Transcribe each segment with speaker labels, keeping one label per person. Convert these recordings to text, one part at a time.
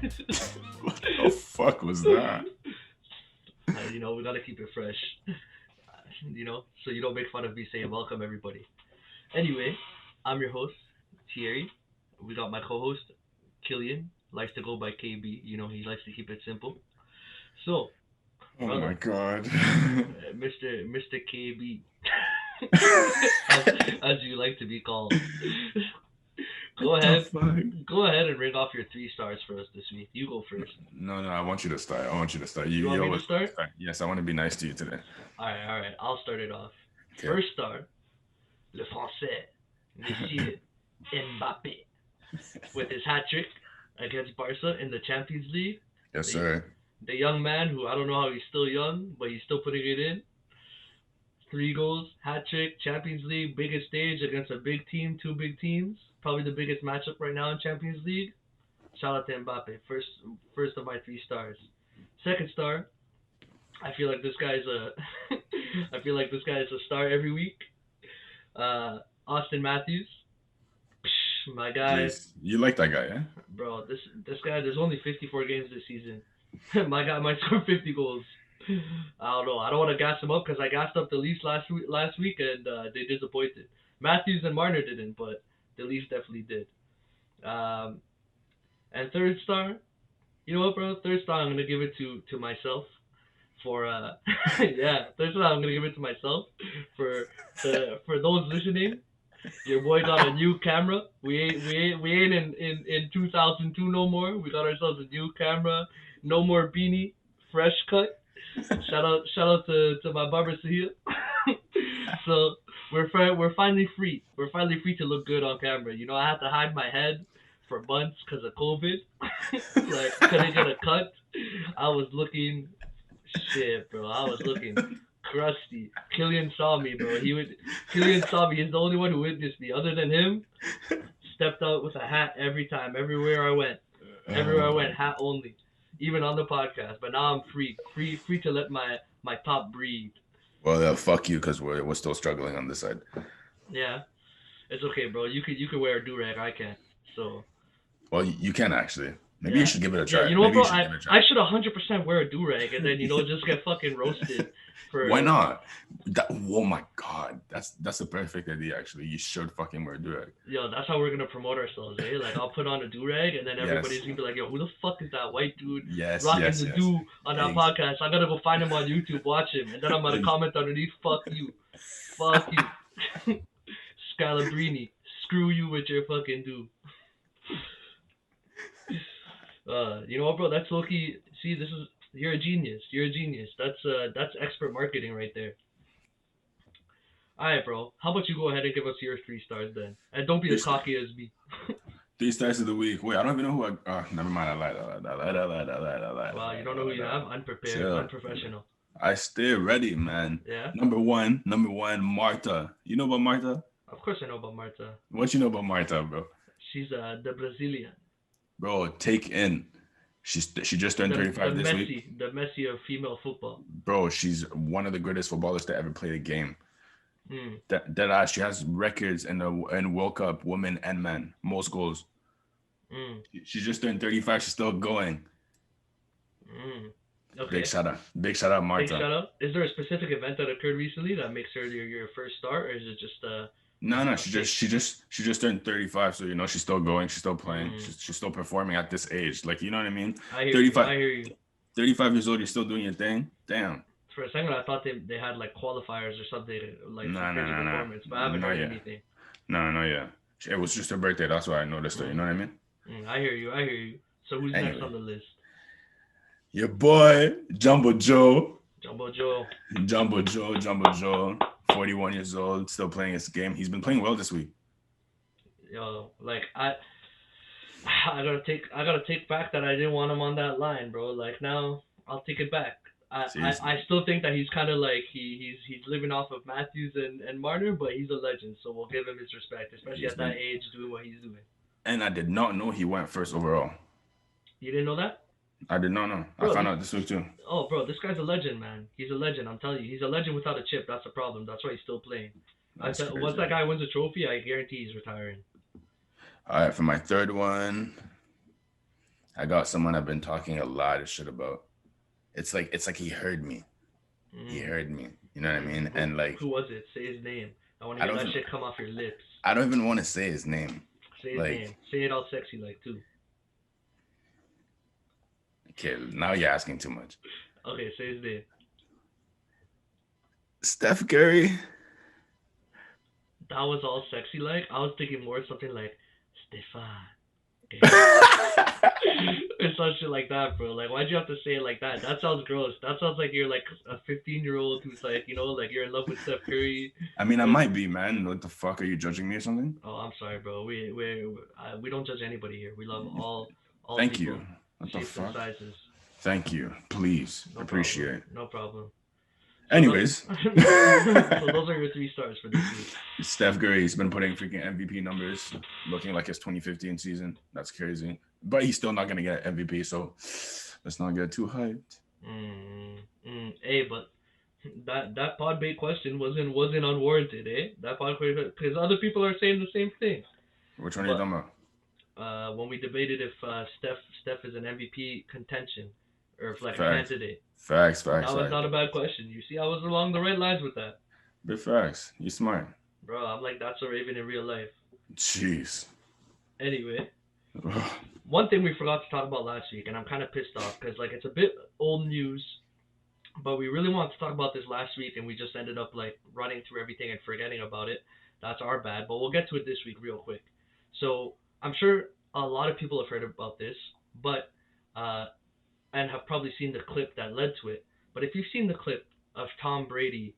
Speaker 1: What the fuck was that?
Speaker 2: We gotta keep it fresh. So you don't make fun of me saying welcome everybody. Anyway, I'm your host, Thierry. We got my co-host, Killian. Likes to go by KB. He likes to keep it simple. So,
Speaker 1: Oh
Speaker 2: brother,
Speaker 1: my god.
Speaker 2: Mr. KB, as, as you like to be called. Go
Speaker 1: What the
Speaker 2: ahead,
Speaker 1: fuck?
Speaker 2: go ahead and ring off your 3 stars for us this week. You go first.
Speaker 1: No, I want you to start. I want you to start.
Speaker 2: You want
Speaker 1: You
Speaker 2: me to
Speaker 1: always
Speaker 2: start?
Speaker 1: start. Yes, I want to be nice to you today.
Speaker 2: All right. I'll start it off.
Speaker 1: Okay.
Speaker 2: First star, Le Français, Monsieur Mbappe, with his hat trick against Barca in the Champions League.
Speaker 1: Yes,
Speaker 2: The,
Speaker 1: sir.
Speaker 2: the young man who I don't know how he's still young, but he's still putting it in. 3 goals, hat trick, Champions League, biggest stage against a big team, 2 big teams. Probably the biggest matchup right now in Champions League. Shout out to Mbappe. First of my 3 stars. Second star, I feel like this guy's a I feel like this guy is a star every week. Austin Matthews. Psh, my guy,
Speaker 1: Jeez, you like that guy, eh?
Speaker 2: bro, this guy there's only 54 games this season. My guy might score 50 goals. I don't know. I don't want to gas him up because I gassed up the Leafs last week and they disappointed. Matthews and Marner didn't, but the Leafs definitely did. Um, and third star, you know what, bro? Third star, I'm gonna give it to myself for yeah. Third star, I'm gonna give it to myself for those listening. Your boy got a new camera. We ain't in 2002 no more. We got ourselves a new camera. No more beanie. Fresh cut. Shout out to my barber Sahil. So we're finally free. We're finally free to look good on camera. I had to hide my head for months because of COVID. Like couldn't get a cut. I was looking shit, bro. I was looking crusty. Killian saw me, bro. Killian saw me. He's the only one who witnessed me. Other than him, stepped out with a hat every time, everywhere I went. Everywhere I went, hat only. Even on the podcast. But now I'm free to let my top breathe.
Speaker 1: Well, fuck you, because we're still struggling on this side.
Speaker 2: Yeah, it's okay, bro. You could wear a do rag. I can't. So
Speaker 1: Well, you can actually. Maybe you
Speaker 2: yeah,
Speaker 1: should give it a
Speaker 2: yeah.
Speaker 1: try.
Speaker 2: You know what,
Speaker 1: Maybe
Speaker 2: bro?
Speaker 1: you should
Speaker 2: I
Speaker 1: give it a try.
Speaker 2: I should 100% wear a do rag and then just get fucking roasted
Speaker 1: Why
Speaker 2: for.
Speaker 1: not? Oh my god, that's a perfect idea. Actually, you should fucking wear durag.
Speaker 2: Yo, that's how we're gonna promote ourselves, eh? Like I'll put on a do rag, and then everybody's
Speaker 1: Yes,
Speaker 2: gonna be like, "Yo, who the fuck is that white dude
Speaker 1: yes,
Speaker 2: rocking
Speaker 1: yes,
Speaker 2: the
Speaker 1: yes.
Speaker 2: do on that
Speaker 1: Ex-
Speaker 2: podcast?" I gotta go find him on YouTube, watch him, and then I'm gonna
Speaker 1: ex-
Speaker 2: comment underneath, fuck you, Scalabrini, screw you with your fucking do." You know what, bro? That's Loki. See, this is you're a genius. You're a genius. That's expert marketing right there. All right, bro. How about you go ahead and give us your 3 stars then, and don't be
Speaker 1: three,
Speaker 2: as
Speaker 1: st-
Speaker 2: cocky as me.
Speaker 1: three stars of the week. Wait, I don't even know who I. Never mind. I lied.
Speaker 2: Wow, you don't know who you have? Unprepared,
Speaker 1: Chill.
Speaker 2: unprofessional.
Speaker 1: I stay ready, man.
Speaker 2: Yeah.
Speaker 1: Number one, Marta. You know about Marta?
Speaker 2: Of course I know about Marta.
Speaker 1: What you know about Marta, bro?
Speaker 2: She's the Brazilian,
Speaker 1: Bro, take in. She just turned
Speaker 2: the
Speaker 1: 35 this week.
Speaker 2: Messi of female football.
Speaker 1: Bro, she's one of the greatest footballers to ever play the game.
Speaker 2: Mm,
Speaker 1: That she has records in World Cup, women and men, most goals.
Speaker 2: mm,
Speaker 1: She just turned 35. She's still going.
Speaker 2: mm.
Speaker 1: Big
Speaker 2: Okay.
Speaker 1: shout out. Big shout out,
Speaker 2: Big
Speaker 1: Marta.
Speaker 2: shout out. Is there a specific event that occurred recently that makes her your first star, or is it just
Speaker 1: No,
Speaker 2: a
Speaker 1: she
Speaker 2: fake?
Speaker 1: just turned 35, so she's still going, she's still playing,
Speaker 2: Mm,
Speaker 1: she's still performing at this age. Like, you know what I mean?
Speaker 2: I hear you.
Speaker 1: 35
Speaker 2: I hear you.
Speaker 1: 35 years old, you're still doing your thing. Damn.
Speaker 2: For a second, I thought they had like qualifiers or something, like some
Speaker 1: No, no,
Speaker 2: crazy
Speaker 1: no, no.
Speaker 2: performance, but I haven't
Speaker 1: Not
Speaker 2: heard
Speaker 1: yet.
Speaker 2: anything.
Speaker 1: No, no, yeah. It was just her birthday. That's why I noticed her. You
Speaker 2: Mm,
Speaker 1: know what I mean?
Speaker 2: I hear you. I hear you. So who's next
Speaker 1: Anyway,
Speaker 2: on the list?
Speaker 1: your boy Jumbo Joe,
Speaker 2: Jumbo Joe.
Speaker 1: Jumbo Joe, 41 years old, still playing his game. He's been playing well this week.
Speaker 2: Yo, like I gotta take back that I didn't want him on that line, bro. Like now I'll take it back.
Speaker 1: Seriously.
Speaker 2: I still think that he's kind of like he's living off of Matthews and Marner, but he's a legend, so we'll give him his respect, especially
Speaker 1: He's
Speaker 2: at that
Speaker 1: been,
Speaker 2: age doing what he's doing.
Speaker 1: and I did not know he went first overall.
Speaker 2: You didn't know that,
Speaker 1: I did not know. I
Speaker 2: bro?
Speaker 1: found out this week too.
Speaker 2: This guy's a legend, man. He's a legend. I'm telling you, he's a legend without a chip. That's the problem. That's why he's still playing.
Speaker 1: That's
Speaker 2: Once
Speaker 1: crazy.
Speaker 2: that guy wins a trophy, I guarantee he's retiring.
Speaker 1: All right, for my third one, I got someone I've been talking a lot of shit about. It's like he heard me. He
Speaker 2: Mm.
Speaker 1: heard me. You know what I mean? And like
Speaker 2: Who was it? Say his name. I want to
Speaker 1: I
Speaker 2: hear
Speaker 1: don't
Speaker 2: that
Speaker 1: even
Speaker 2: shit come off your lips.
Speaker 1: I don't even want to say his name.
Speaker 2: Say his
Speaker 1: Like,
Speaker 2: name. Say it all sexy like too.
Speaker 1: okay, now you're asking too much.
Speaker 2: Okay, say his name.
Speaker 1: Steph Curry.
Speaker 2: That was all sexy like. I was thinking more something like Stefan. Or some shit like that, bro. Like, why'd you have to say it like that? That sounds gross. That sounds like you're like a 15-year-old who's like, like you're in love with Steph Curry.
Speaker 1: I mean, I might be, man. What the fuck? Are you judging me or something?
Speaker 2: Oh, I'm sorry, bro. We don't judge anybody here. We love all
Speaker 1: Thank you.
Speaker 2: people,
Speaker 1: What the
Speaker 2: shapes and
Speaker 1: fuck?
Speaker 2: sizes.
Speaker 1: Thank you. Please.
Speaker 2: No
Speaker 1: Appreciate
Speaker 2: problem.
Speaker 1: it.
Speaker 2: No problem. So
Speaker 1: Anyways.
Speaker 2: so those are your 3 stars for this week.
Speaker 1: Steph Curry's been putting freaking MVP numbers, looking like his 2015 season. That's crazy. But he's still not going to get MVP, so let's not get too hyped.
Speaker 2: Hey, but that Podbate question wasn't unwarranted, eh? That Podbate, because other people are saying the same thing.
Speaker 1: Which one are you talking
Speaker 2: about? When we debated if Steph is an MVP contention or if like
Speaker 1: Facts.
Speaker 2: a candidate.
Speaker 1: Facts.
Speaker 2: That was not a bad question. You see, I was along the right lines with that.
Speaker 1: Big facts. You smart.
Speaker 2: Bro, I'm like, that's a Raven in real life.
Speaker 1: Jeez.
Speaker 2: Anyway, one thing we forgot to talk about last week, and I'm kind of pissed off because like it's a bit old news, but we really wanted to talk about this last week, and we just ended up like running through everything and forgetting about it. That's our bad, but we'll get to it this week real quick. So I'm sure a lot of people have heard about this, but and have probably seen the clip that led to it. But if you've seen the clip of Tom Brady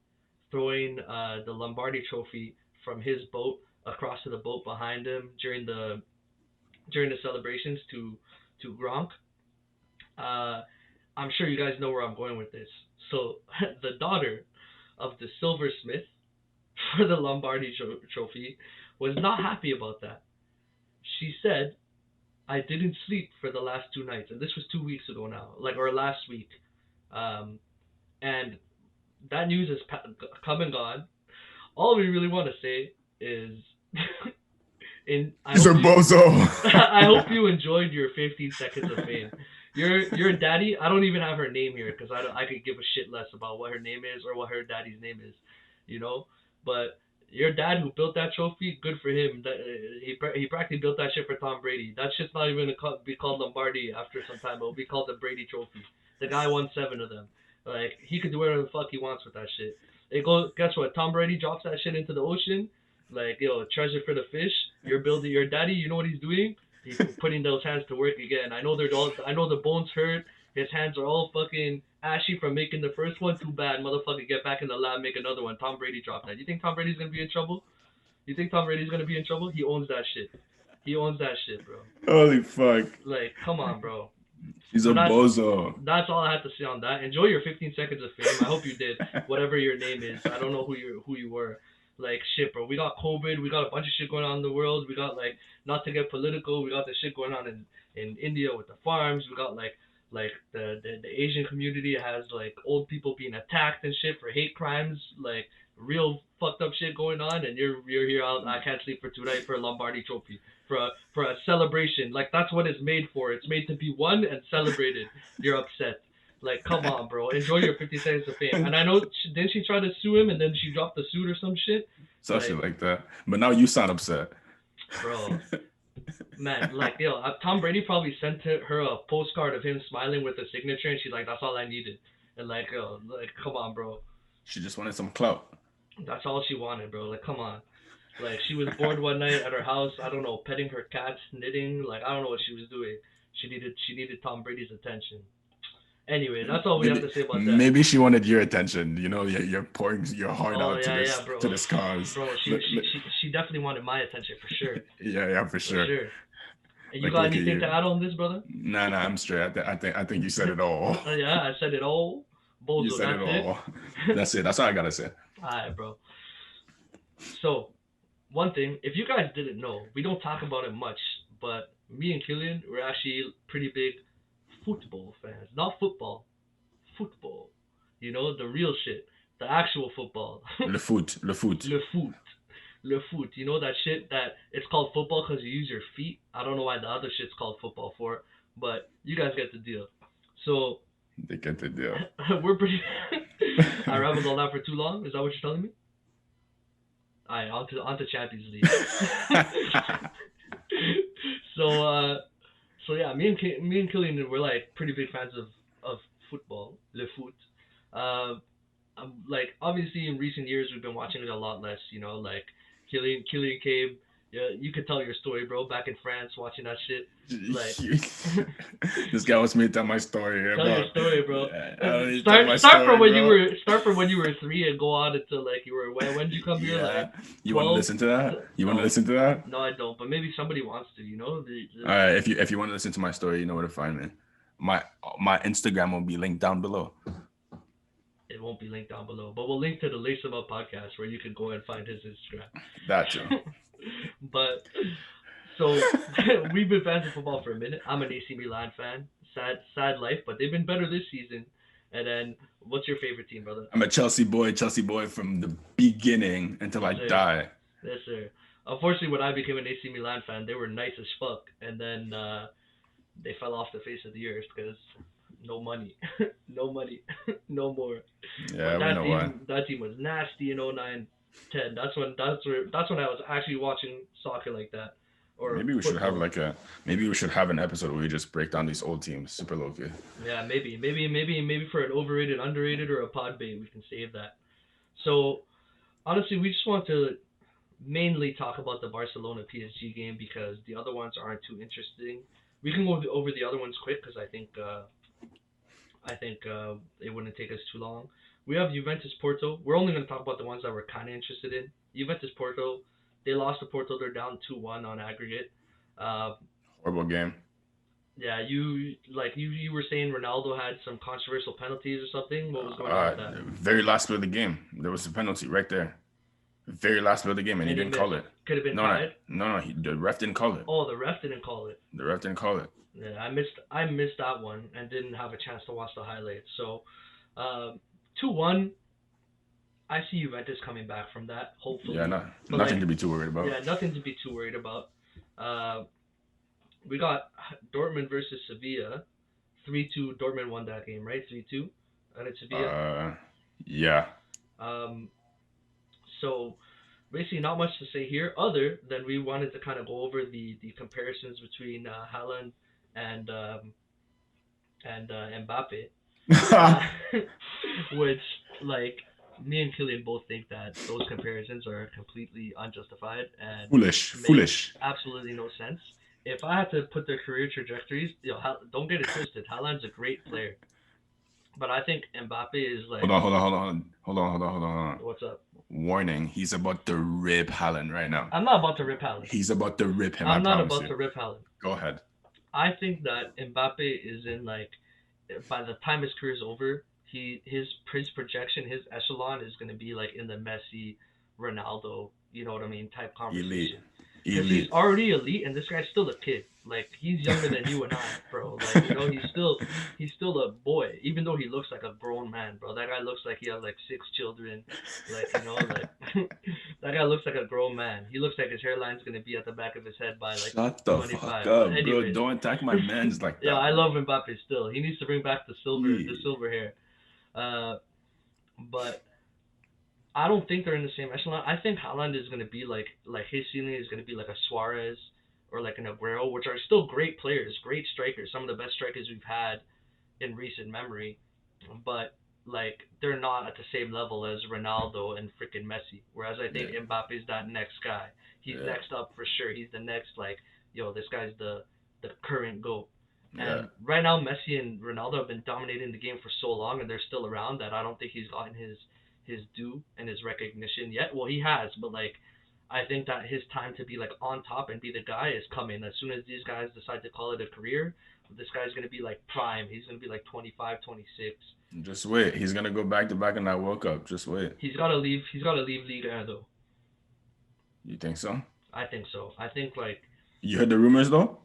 Speaker 2: throwing the Lombardi trophy from his boat across to the boat behind him during the celebrations to Gronk, I'm sure you guys know where I'm going with this. So the daughter of the silversmith for the Lombardi trophy was not happy about that. She said, I didn't sleep for the last 2 nights, and this was 2 weeks ago now, or last week, and that news has come and gone. All we really want to say is,
Speaker 1: He's a bozo.
Speaker 2: I hope you enjoyed your 15 seconds of fame. Your daddy, I don't even have her name here because I could give a shit less about what her name is or what her daddy's name is, But your dad who built that trophy, good for him. He practically built that shit for Tom Brady. That shit's not even gonna be called Lombardi after some time. It'll be called the Brady Trophy. The guy won 7 of them. Like, he could do whatever the fuck he wants with that shit. Guess what? Tom Brady drops that shit into the ocean. Like, treasure for the fish. Your daddy, you know what he's doing? He's putting those hands to work again. I know the bones hurt. His hands are all fucking ashy from making the first one. Too bad, motherfucker. Get back in the lab, make another one. Tom Brady dropped that. You think Tom Brady's gonna be in trouble? You think Tom Brady's gonna be in trouble? He owns that shit. He owns that shit, bro.
Speaker 1: Holy fuck.
Speaker 2: Like, come on, bro.
Speaker 1: He's a bozo.
Speaker 2: That's all I have to say on that. Enjoy your 15 seconds of fame. I hope you did. Whatever your name is. I don't know who you were. Like, shit, bro. We got COVID. We got a bunch of shit going on in the world. We got, like, not to get political, we got the shit going on in India with the farms. We got, like the Asian community has, like, old people being attacked and shit for hate crimes. Like, real fucked up shit going on. And you're here out. I can't sleep for 2 nights for a Lombardi trophy. For a celebration. Like, that's what it's made for. It's made to be won and celebrated. You're upset. Like, come on, bro. Enjoy your 50 seconds of fame. And I know, didn't she try to sue him and then she dropped the suit or some shit?
Speaker 1: Something like that. But now you sound upset.
Speaker 2: Bro. Man, like, Tom Brady probably sent her a postcard of him smiling with a signature and she's like, that's all I needed. And like, come on, bro.
Speaker 1: She just wanted some clout.
Speaker 2: That's all she wanted, bro. Like, come on. Like, she was bored one night at her house, I don't know, petting her cats, knitting, like, I don't know what she was doing. She needed Tom Brady's attention. Anyway, that's all we have to say about that.
Speaker 1: Maybe she wanted your attention. You're pouring your heart out to this cause.
Speaker 2: Bro, she definitely wanted my attention for sure.
Speaker 1: Yeah, for sure.
Speaker 2: And you got anything to add on this, brother?
Speaker 1: Nah, I'm straight. I think you said it all.
Speaker 2: Yeah, I said it all. Bozo,
Speaker 1: you said it all. That's it. That's all I gotta say.
Speaker 2: Alright, bro. So, one thing, if you guys didn't know, we don't talk about it much, but me and Killian, we're actually pretty big football fans. Not football. Football. The real shit. The actual football.
Speaker 1: Le foot.
Speaker 2: Le foot. le foot. You know that shit that it's called football because you use your feet. I don't know why the other shit's called football for, but you guys get the deal. So
Speaker 1: They get the deal.
Speaker 2: we're pretty. I rambled on that for too long. Is that what you're telling me? All right, on to Champions League. so so yeah, me and Killian were like pretty big fans of football, le foot. Uh, like obviously in recent years we've been watching it a lot less. You know, like Killian came. Yeah, you could tell your story, bro. Back in France, watching that shit. Like,
Speaker 1: this guy wants me to tell my story.
Speaker 2: Tell your story, bro.
Speaker 1: Start
Speaker 2: from when you were 3 and go on until like you were when did you come here? Like,
Speaker 1: you want to listen to that? You want to listen to that?
Speaker 2: No, I don't. But maybe somebody wants to. You know.
Speaker 1: All right, if you want to listen to my story, you know where to find me. My Instagram will be linked down below.
Speaker 2: It won't be linked down below, but we'll link to the Lace Him Up podcast where you can go and find his Instagram.
Speaker 1: That too.
Speaker 2: But so we've been fans of football for a minute. I'm an AC Milan fan. Sad life, but they've been better this season. And then, what's your favorite team, brother?
Speaker 1: I'm a Chelsea boy from the beginning until I die.
Speaker 2: Yes, sir. Unfortunately, when I became an AC Milan fan, they were nice as fuck, and then they fell off the face of the earth because no money, no money, no more.
Speaker 1: Yeah, we know why.
Speaker 2: That team was nasty in 09, 10. That's when I was actually watching soccer like that. Or
Speaker 1: maybe we should have an episode where we just break down these old teams, super low key.
Speaker 2: Yeah, maybe for an overrated, underrated, or a Podbate, we can save that. So honestly, we just want to mainly talk about the Barcelona PSG game because the other ones aren't too interesting. We can go over the other ones quick because I think it wouldn't take us too long. We have Juventus Porto. We're only going to talk about the ones that we're kind of interested in. Juventus Porto. They lost to Porto. They're down 2-1 on aggregate.
Speaker 1: Horrible game.
Speaker 2: Yeah, you were saying Ronaldo had some controversial penalties or something. What was going on with that?
Speaker 1: Very last bit of the game, there was a penalty right there. Very last bit of the game, and he didn't call it.
Speaker 2: Could have been tied.
Speaker 1: No, the ref didn't call it.
Speaker 2: Oh, the ref didn't call it.
Speaker 1: The ref didn't call it.
Speaker 2: Yeah, I missed that one and didn't have a chance to watch the highlights. So, 2-1. I see Juventus coming back from that, hopefully.
Speaker 1: Yeah, nothing to be too worried about.
Speaker 2: Yeah, nothing to be too worried about. We got Dortmund versus Sevilla. 3-2. Dortmund won that game, right? 3-2 against Sevilla.
Speaker 1: Yeah.
Speaker 2: So, basically not much to say here other than we wanted to kind of go over the comparisons between Haaland and Mbappe. Which, like, me and Killian both think that those comparisons are completely unjustified and
Speaker 1: foolish.
Speaker 2: Absolutely no sense. If I had to put their career trajectories, don't get it twisted. Haaland's a great player, but I think Mbappe is like.
Speaker 1: Hold on.
Speaker 2: What's up?
Speaker 1: Warning: he's about to rip Haaland right now.
Speaker 2: I'm not about to rip Haaland.
Speaker 1: He's about to rip him.
Speaker 2: I'm not about to rip Haaland.
Speaker 1: Go ahead.
Speaker 2: I think that Mbappe is in like, by the time his career is over, his projection, his echelon is going to be like in the Messi, Ronaldo, you know what I mean, type conversation. Elite. He's already elite, and this guy's still a kid. Like, he's younger than you and I, bro. Like, you know, he's still a boy, even though he looks like a grown man, bro. That guy looks like he has like 6 children. Like, you know, like that guy looks like a grown man. He looks like his hairline's gonna be at the back of his head by like
Speaker 1: Shut the
Speaker 2: 25.
Speaker 1: Fuck up, bro. Don't attack my man's like that.
Speaker 2: Yeah, I love Mbappe still. He needs to bring back the silver hair. But I don't think they're in the same echelon. I think Haaland is going to be like his ceiling is going to be like a Suarez or like an Aguero, which are still great players, great strikers, some of the best strikers we've had in recent memory. But like they're not at the same level as Ronaldo and freaking Messi. Whereas I think Mbappe's that next guy. He's next up for sure. He's the next this guy's the current GOAT. And right now Messi and Ronaldo have been dominating the game for so long, and they're still around that I don't think he's gotten his due and his recognition yet. Well, he has, but like I think that his time to be like on top and be the guy is coming. As soon as these guys decide to call it a career, this guy's going to be like prime. He's going to be like 25, 26.
Speaker 1: Just wait. He's going to go back to back in that World Cup. Just wait.
Speaker 2: He's got to leave Ligue 1 though.
Speaker 1: You think so?
Speaker 2: I think so. I think like.
Speaker 1: You heard the rumors though?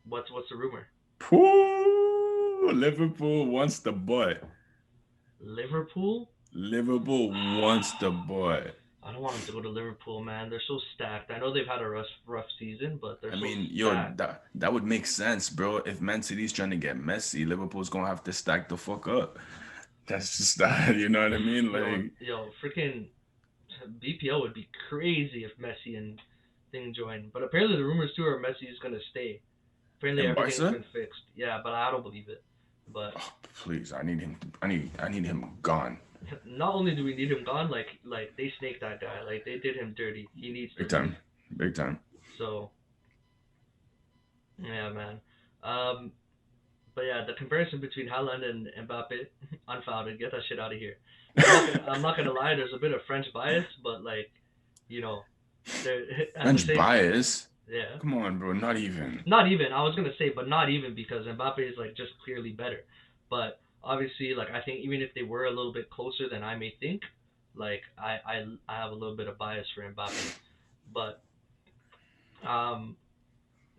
Speaker 2: What's the rumor?
Speaker 1: Ooh, Liverpool wants the boy.
Speaker 2: Liverpool
Speaker 1: wants the boy.
Speaker 2: I don't want them to go to Liverpool, man. They're so stacked. I know they've had a rough season, but they're
Speaker 1: I
Speaker 2: so
Speaker 1: mean, yo,
Speaker 2: stacked.
Speaker 1: that would make sense, bro. If Man City's trying to get Messi, Liverpool's gonna have to stack the fuck up. That's just that, you know what I mean? Like,
Speaker 2: Freaking BPL would be crazy if Messi and thing join. But apparently the rumors too are Messi is gonna stay. Apparently
Speaker 1: in
Speaker 2: everything's
Speaker 1: Barca,
Speaker 2: been fixed. Yeah, but I don't believe it. But
Speaker 1: oh, please, I need him. I need him gone,
Speaker 2: not only do we need him gone, like they snaked that guy. Like they did him dirty. He needs to
Speaker 1: big
Speaker 2: leave.
Speaker 1: time, big time.
Speaker 2: So yeah, man. Um, but yeah, the comparison between Haaland and Mbappe, unfounded. Get that shit out of here. I'm not gonna lie. There's a bit of French bias, but like, you know, there at the
Speaker 1: French
Speaker 2: same
Speaker 1: bias.
Speaker 2: yeah.
Speaker 1: Come on, bro. Not even.
Speaker 2: Not even. I was gonna say, but not even because Mbappe is like just clearly better. But obviously, like I think even if they were a little bit closer than I may think, like I have a little bit of bias for Mbappe. But um,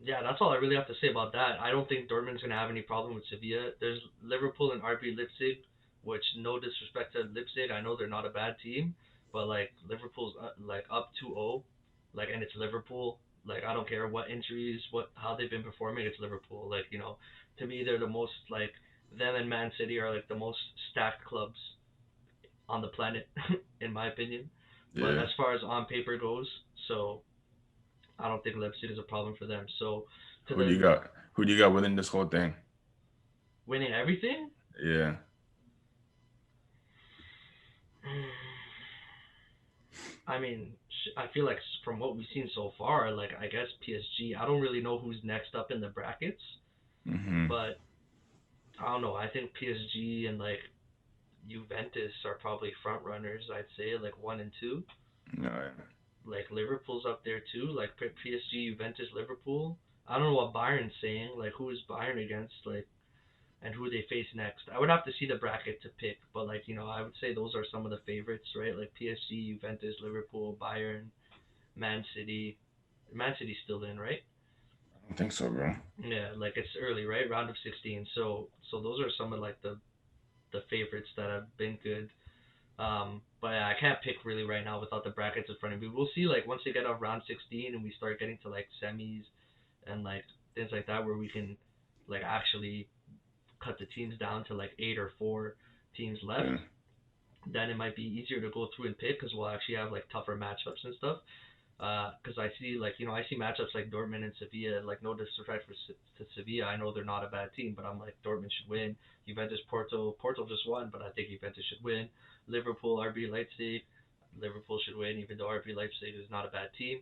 Speaker 2: yeah, that's all I really have to say about that. I don't think Dortmund's gonna have any problem with Sevilla. There's Liverpool and RB Leipzig, which no disrespect to Leipzig, I know they're not a bad team, but like Liverpool's like up 2-0, like and it's Liverpool. Like I don't care what injuries, what how they've been performing, it's Liverpool. Like to me they're the most like them and Man City are like the most stacked clubs on the planet, in my opinion. But
Speaker 1: Yeah.
Speaker 2: as far as on paper goes, so I don't think Leipzig is a problem for them. So to
Speaker 1: Who do you
Speaker 2: the
Speaker 1: got? Who do you got winning this whole thing?
Speaker 2: winning everything,
Speaker 1: Yeah.
Speaker 2: I mean, I feel like from what we've seen so far, like I guess PSG. I don't really know who's next up in the brackets,
Speaker 1: Mm-hmm.
Speaker 2: but I don't know. I think PSG and like Juventus are probably front runners. I'd say like 1 and 2.
Speaker 1: No, yeah.
Speaker 2: Like Liverpool's up there too. Like PSG, Juventus, Liverpool. I don't know what Bayern's saying. Like who is Bayern against? Like and who they face next. I would have to see the bracket to pick, but like I would say those are some of the favorites, right? Like PSG, Juventus, Liverpool, Bayern, Man City. Man City's still in, right?
Speaker 1: I don't think so, bro.
Speaker 2: Yeah, like it's early, right? Round of 16. So those are some of like the favorites that have been good. But yeah, I can't pick really right now without the brackets in front of me. We'll see like once they get off round 16 and we start getting to like semis and like things like that where we can like actually cut the teams down to like 8 or 4 teams left,
Speaker 1: Yeah.
Speaker 2: then it might be easier to go through and pick because we'll actually have like tougher matchups and stuff. Because I see like I see matchups like Dortmund and Sevilla. Like no disrespect to Sevilla, I know they're not a bad team, but I'm like Dortmund should win. Juventus, Porto just won, but I think Juventus should win. Liverpool, RB Leipzig, Liverpool should win, even though RB Leipzig is not a bad team.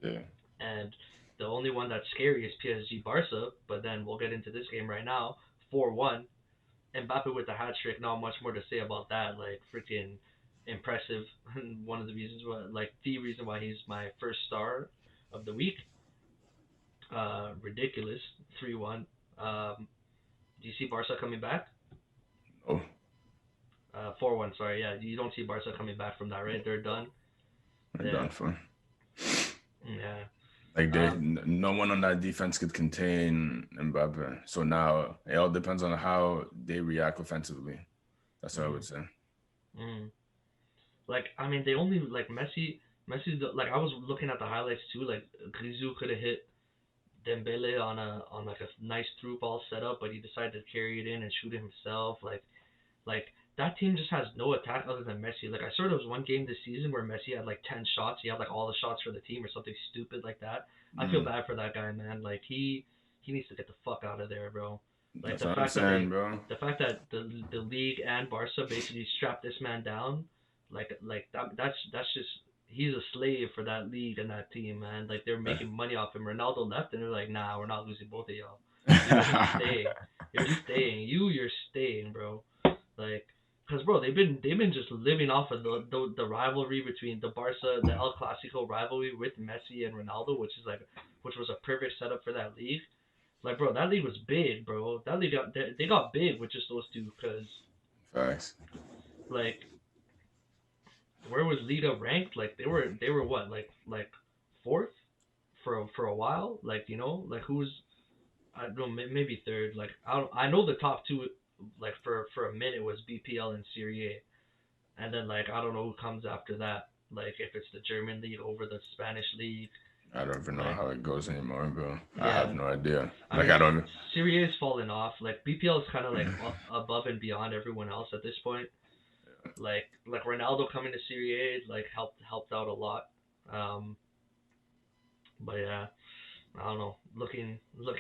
Speaker 1: Yeah.
Speaker 2: And the only one that's scary is PSG Barca. But then we'll get into this game right now. 4-1. Mbappe with the hat trick. Not much more to say about that. Like freaking impressive. One of the reasons why, like the reason why he's my first star of the week. Ridiculous. 3-1. Do you see Barca coming back?
Speaker 1: Oh,
Speaker 2: 4-1. Sorry. Yeah, you don't see Barca coming back from that, right? They're done.
Speaker 1: they're
Speaker 2: Yeah.
Speaker 1: done for.
Speaker 2: Yeah.
Speaker 1: Like no one on that defense could contain Mbappe. So now it all depends on how they react offensively. That's what I would say.
Speaker 2: Mm. Like I mean, they only like Messi. Like I was looking at the highlights too. Like Grisou could have hit Dembele on like a nice through ball setup, but he decided to carry it in and shoot it himself. Like that team just has no attack other than Messi. Like I saw there was one game this season where Messi had like 10 shots. He had like all the shots for the team or something stupid like that. I feel bad for that guy, man. Like he needs to get the fuck out of there, bro. Like
Speaker 1: That's what I'm saying, bro.
Speaker 2: the fact that the league and Barca basically strapped this man down, that's just he's a slave for that league and that team, man. Like they're making money off him. Ronaldo left and they're like, nah, we're not losing both of y'all. You're staying. You're staying. You're staying, bro. Like, cause bro, they've been just living off of the rivalry between the Barca, the El Clasico rivalry with Messi and Ronaldo, which was a perfect setup for that league. Like, bro, that league was big, bro. That league they got big with just those two, cause
Speaker 1: Facts.
Speaker 2: like, where was Liga ranked? Like, they were what, like fourth for a while. Like, like who's I don't know, maybe third. Like, I know the top two, like for a minute was BPL and Serie A, and then like I don't know who comes after that. Like if it's the German league over the Spanish league.
Speaker 1: I don't even know
Speaker 2: Like
Speaker 1: how it goes anymore, bro. I have
Speaker 2: yeah,
Speaker 1: no idea.
Speaker 2: I
Speaker 1: Like
Speaker 2: mean
Speaker 1: I don't.
Speaker 2: Serie A is falling off. Like BPL is kind of like above and beyond everyone else at this point. Like Ronaldo coming to Serie A like helped out a lot. Um, but yeah, I don't know. Looking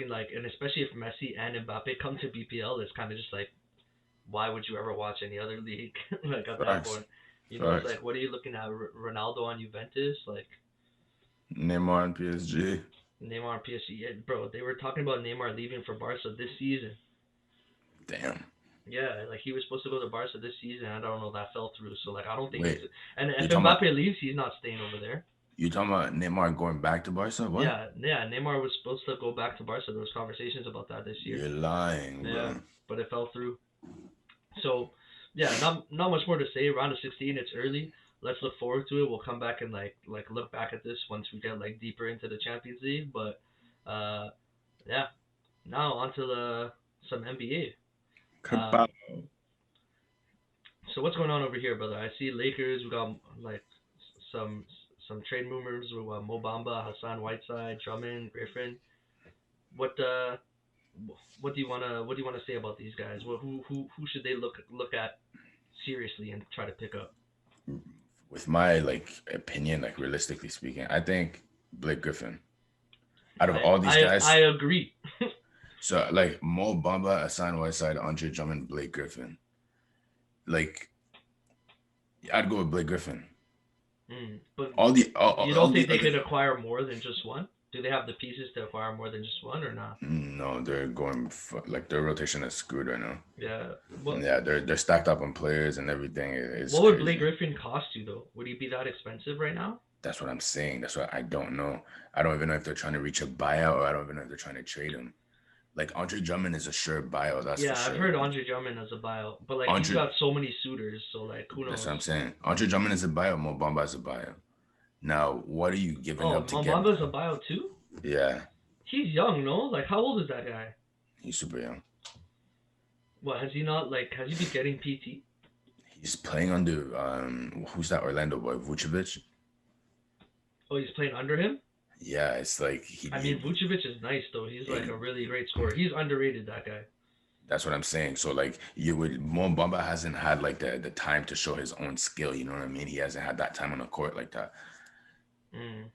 Speaker 2: like, and especially if Messi and Mbappe come to BPL, it's kind of just like, why would you ever watch any other league? Like at that
Speaker 1: Facts.
Speaker 2: point, it's
Speaker 1: Facts.
Speaker 2: like, what are you looking at? Ronaldo on Juventus, like
Speaker 1: Neymar and PSG.
Speaker 2: Neymar on PSG. Yeah, bro, they were talking about Neymar leaving for Barca this season.
Speaker 1: Damn.
Speaker 2: Yeah, like he was supposed to go to Barca this season. I don't know, that fell through. So like I don't think he's.
Speaker 1: Wait,
Speaker 2: And
Speaker 1: you
Speaker 2: if
Speaker 1: talking about
Speaker 2: Mbappe leaves, he's not staying over there.
Speaker 1: you talking about Neymar going back to Barca? What?
Speaker 2: Yeah. Neymar was supposed to go back to Barca. There was conversations about that this year.
Speaker 1: You're lying,
Speaker 2: Yeah,
Speaker 1: bro.
Speaker 2: but it fell through. So yeah, not much more to say. Round of 16, it's early. Let's look forward to it. We'll come back and like look back at this once we get like deeper into the Champions League. But yeah. Now onto some NBA.
Speaker 1: Kabow.
Speaker 2: So what's going on over here, brother? I see Lakers. We got like some some trade rumors with Mo Bamba, Hassan, Whiteside, Drummond, Griffin. What what do you wanna say about these guys? Who should they look at seriously and try to pick up?
Speaker 1: With my like opinion, like realistically speaking, I think Blake Griffin. Out of all these
Speaker 2: I
Speaker 1: guys,
Speaker 2: agree.
Speaker 1: so like Mo Bamba, Hassan Whiteside, Andre Drummond, Blake Griffin. Like I'd go with Blake Griffin.
Speaker 2: But you
Speaker 1: All
Speaker 2: don't
Speaker 1: the
Speaker 2: think they
Speaker 1: other.
Speaker 2: could acquire more than just one? Do they have the pieces to acquire more than just one or not?
Speaker 1: No, they're going like their rotation is screwed right now.
Speaker 2: Yeah.
Speaker 1: Yeah, they're stacked up on players and everything. It's
Speaker 2: What would Blake
Speaker 1: crazy.
Speaker 2: Griffin cost you though? Would he be that expensive right now?
Speaker 1: That's what I'm saying. That's what I don't know. I don't even know if they're trying to reach a buyout or I don't even know if they're trying to trade him. Like Andre Drummond is a sure buyout, that's for
Speaker 2: Yeah, I've
Speaker 1: sure.
Speaker 2: heard Andre Drummond as a buyout, but like he's
Speaker 1: Andre,
Speaker 2: got so many suitors, so like who
Speaker 1: that's
Speaker 2: knows?
Speaker 1: what I'm saying. Andre Drummond is a buyout. Mo Bamba is a buyout. Now, what are you giving
Speaker 2: Oh,
Speaker 1: up to get?
Speaker 2: Mamba's a buyout too?
Speaker 1: Yeah,
Speaker 2: He's young, no? Like how old is that guy?
Speaker 1: he's super young.
Speaker 2: What has he not like? Has he been getting PT?
Speaker 1: He's playing under who's that Orlando boy? Vucevic.
Speaker 2: Oh, he's playing under him.
Speaker 1: Yeah, it's like
Speaker 2: I mean, Vucevic is nice though. He's like
Speaker 1: he
Speaker 2: a really great scorer. He's underrated, that guy.
Speaker 1: that's what I'm saying. So like you would Mo Bamba hasn't had like the time to show his own skill. You know what I mean? He hasn't had that time on the court like that.
Speaker 2: Mm.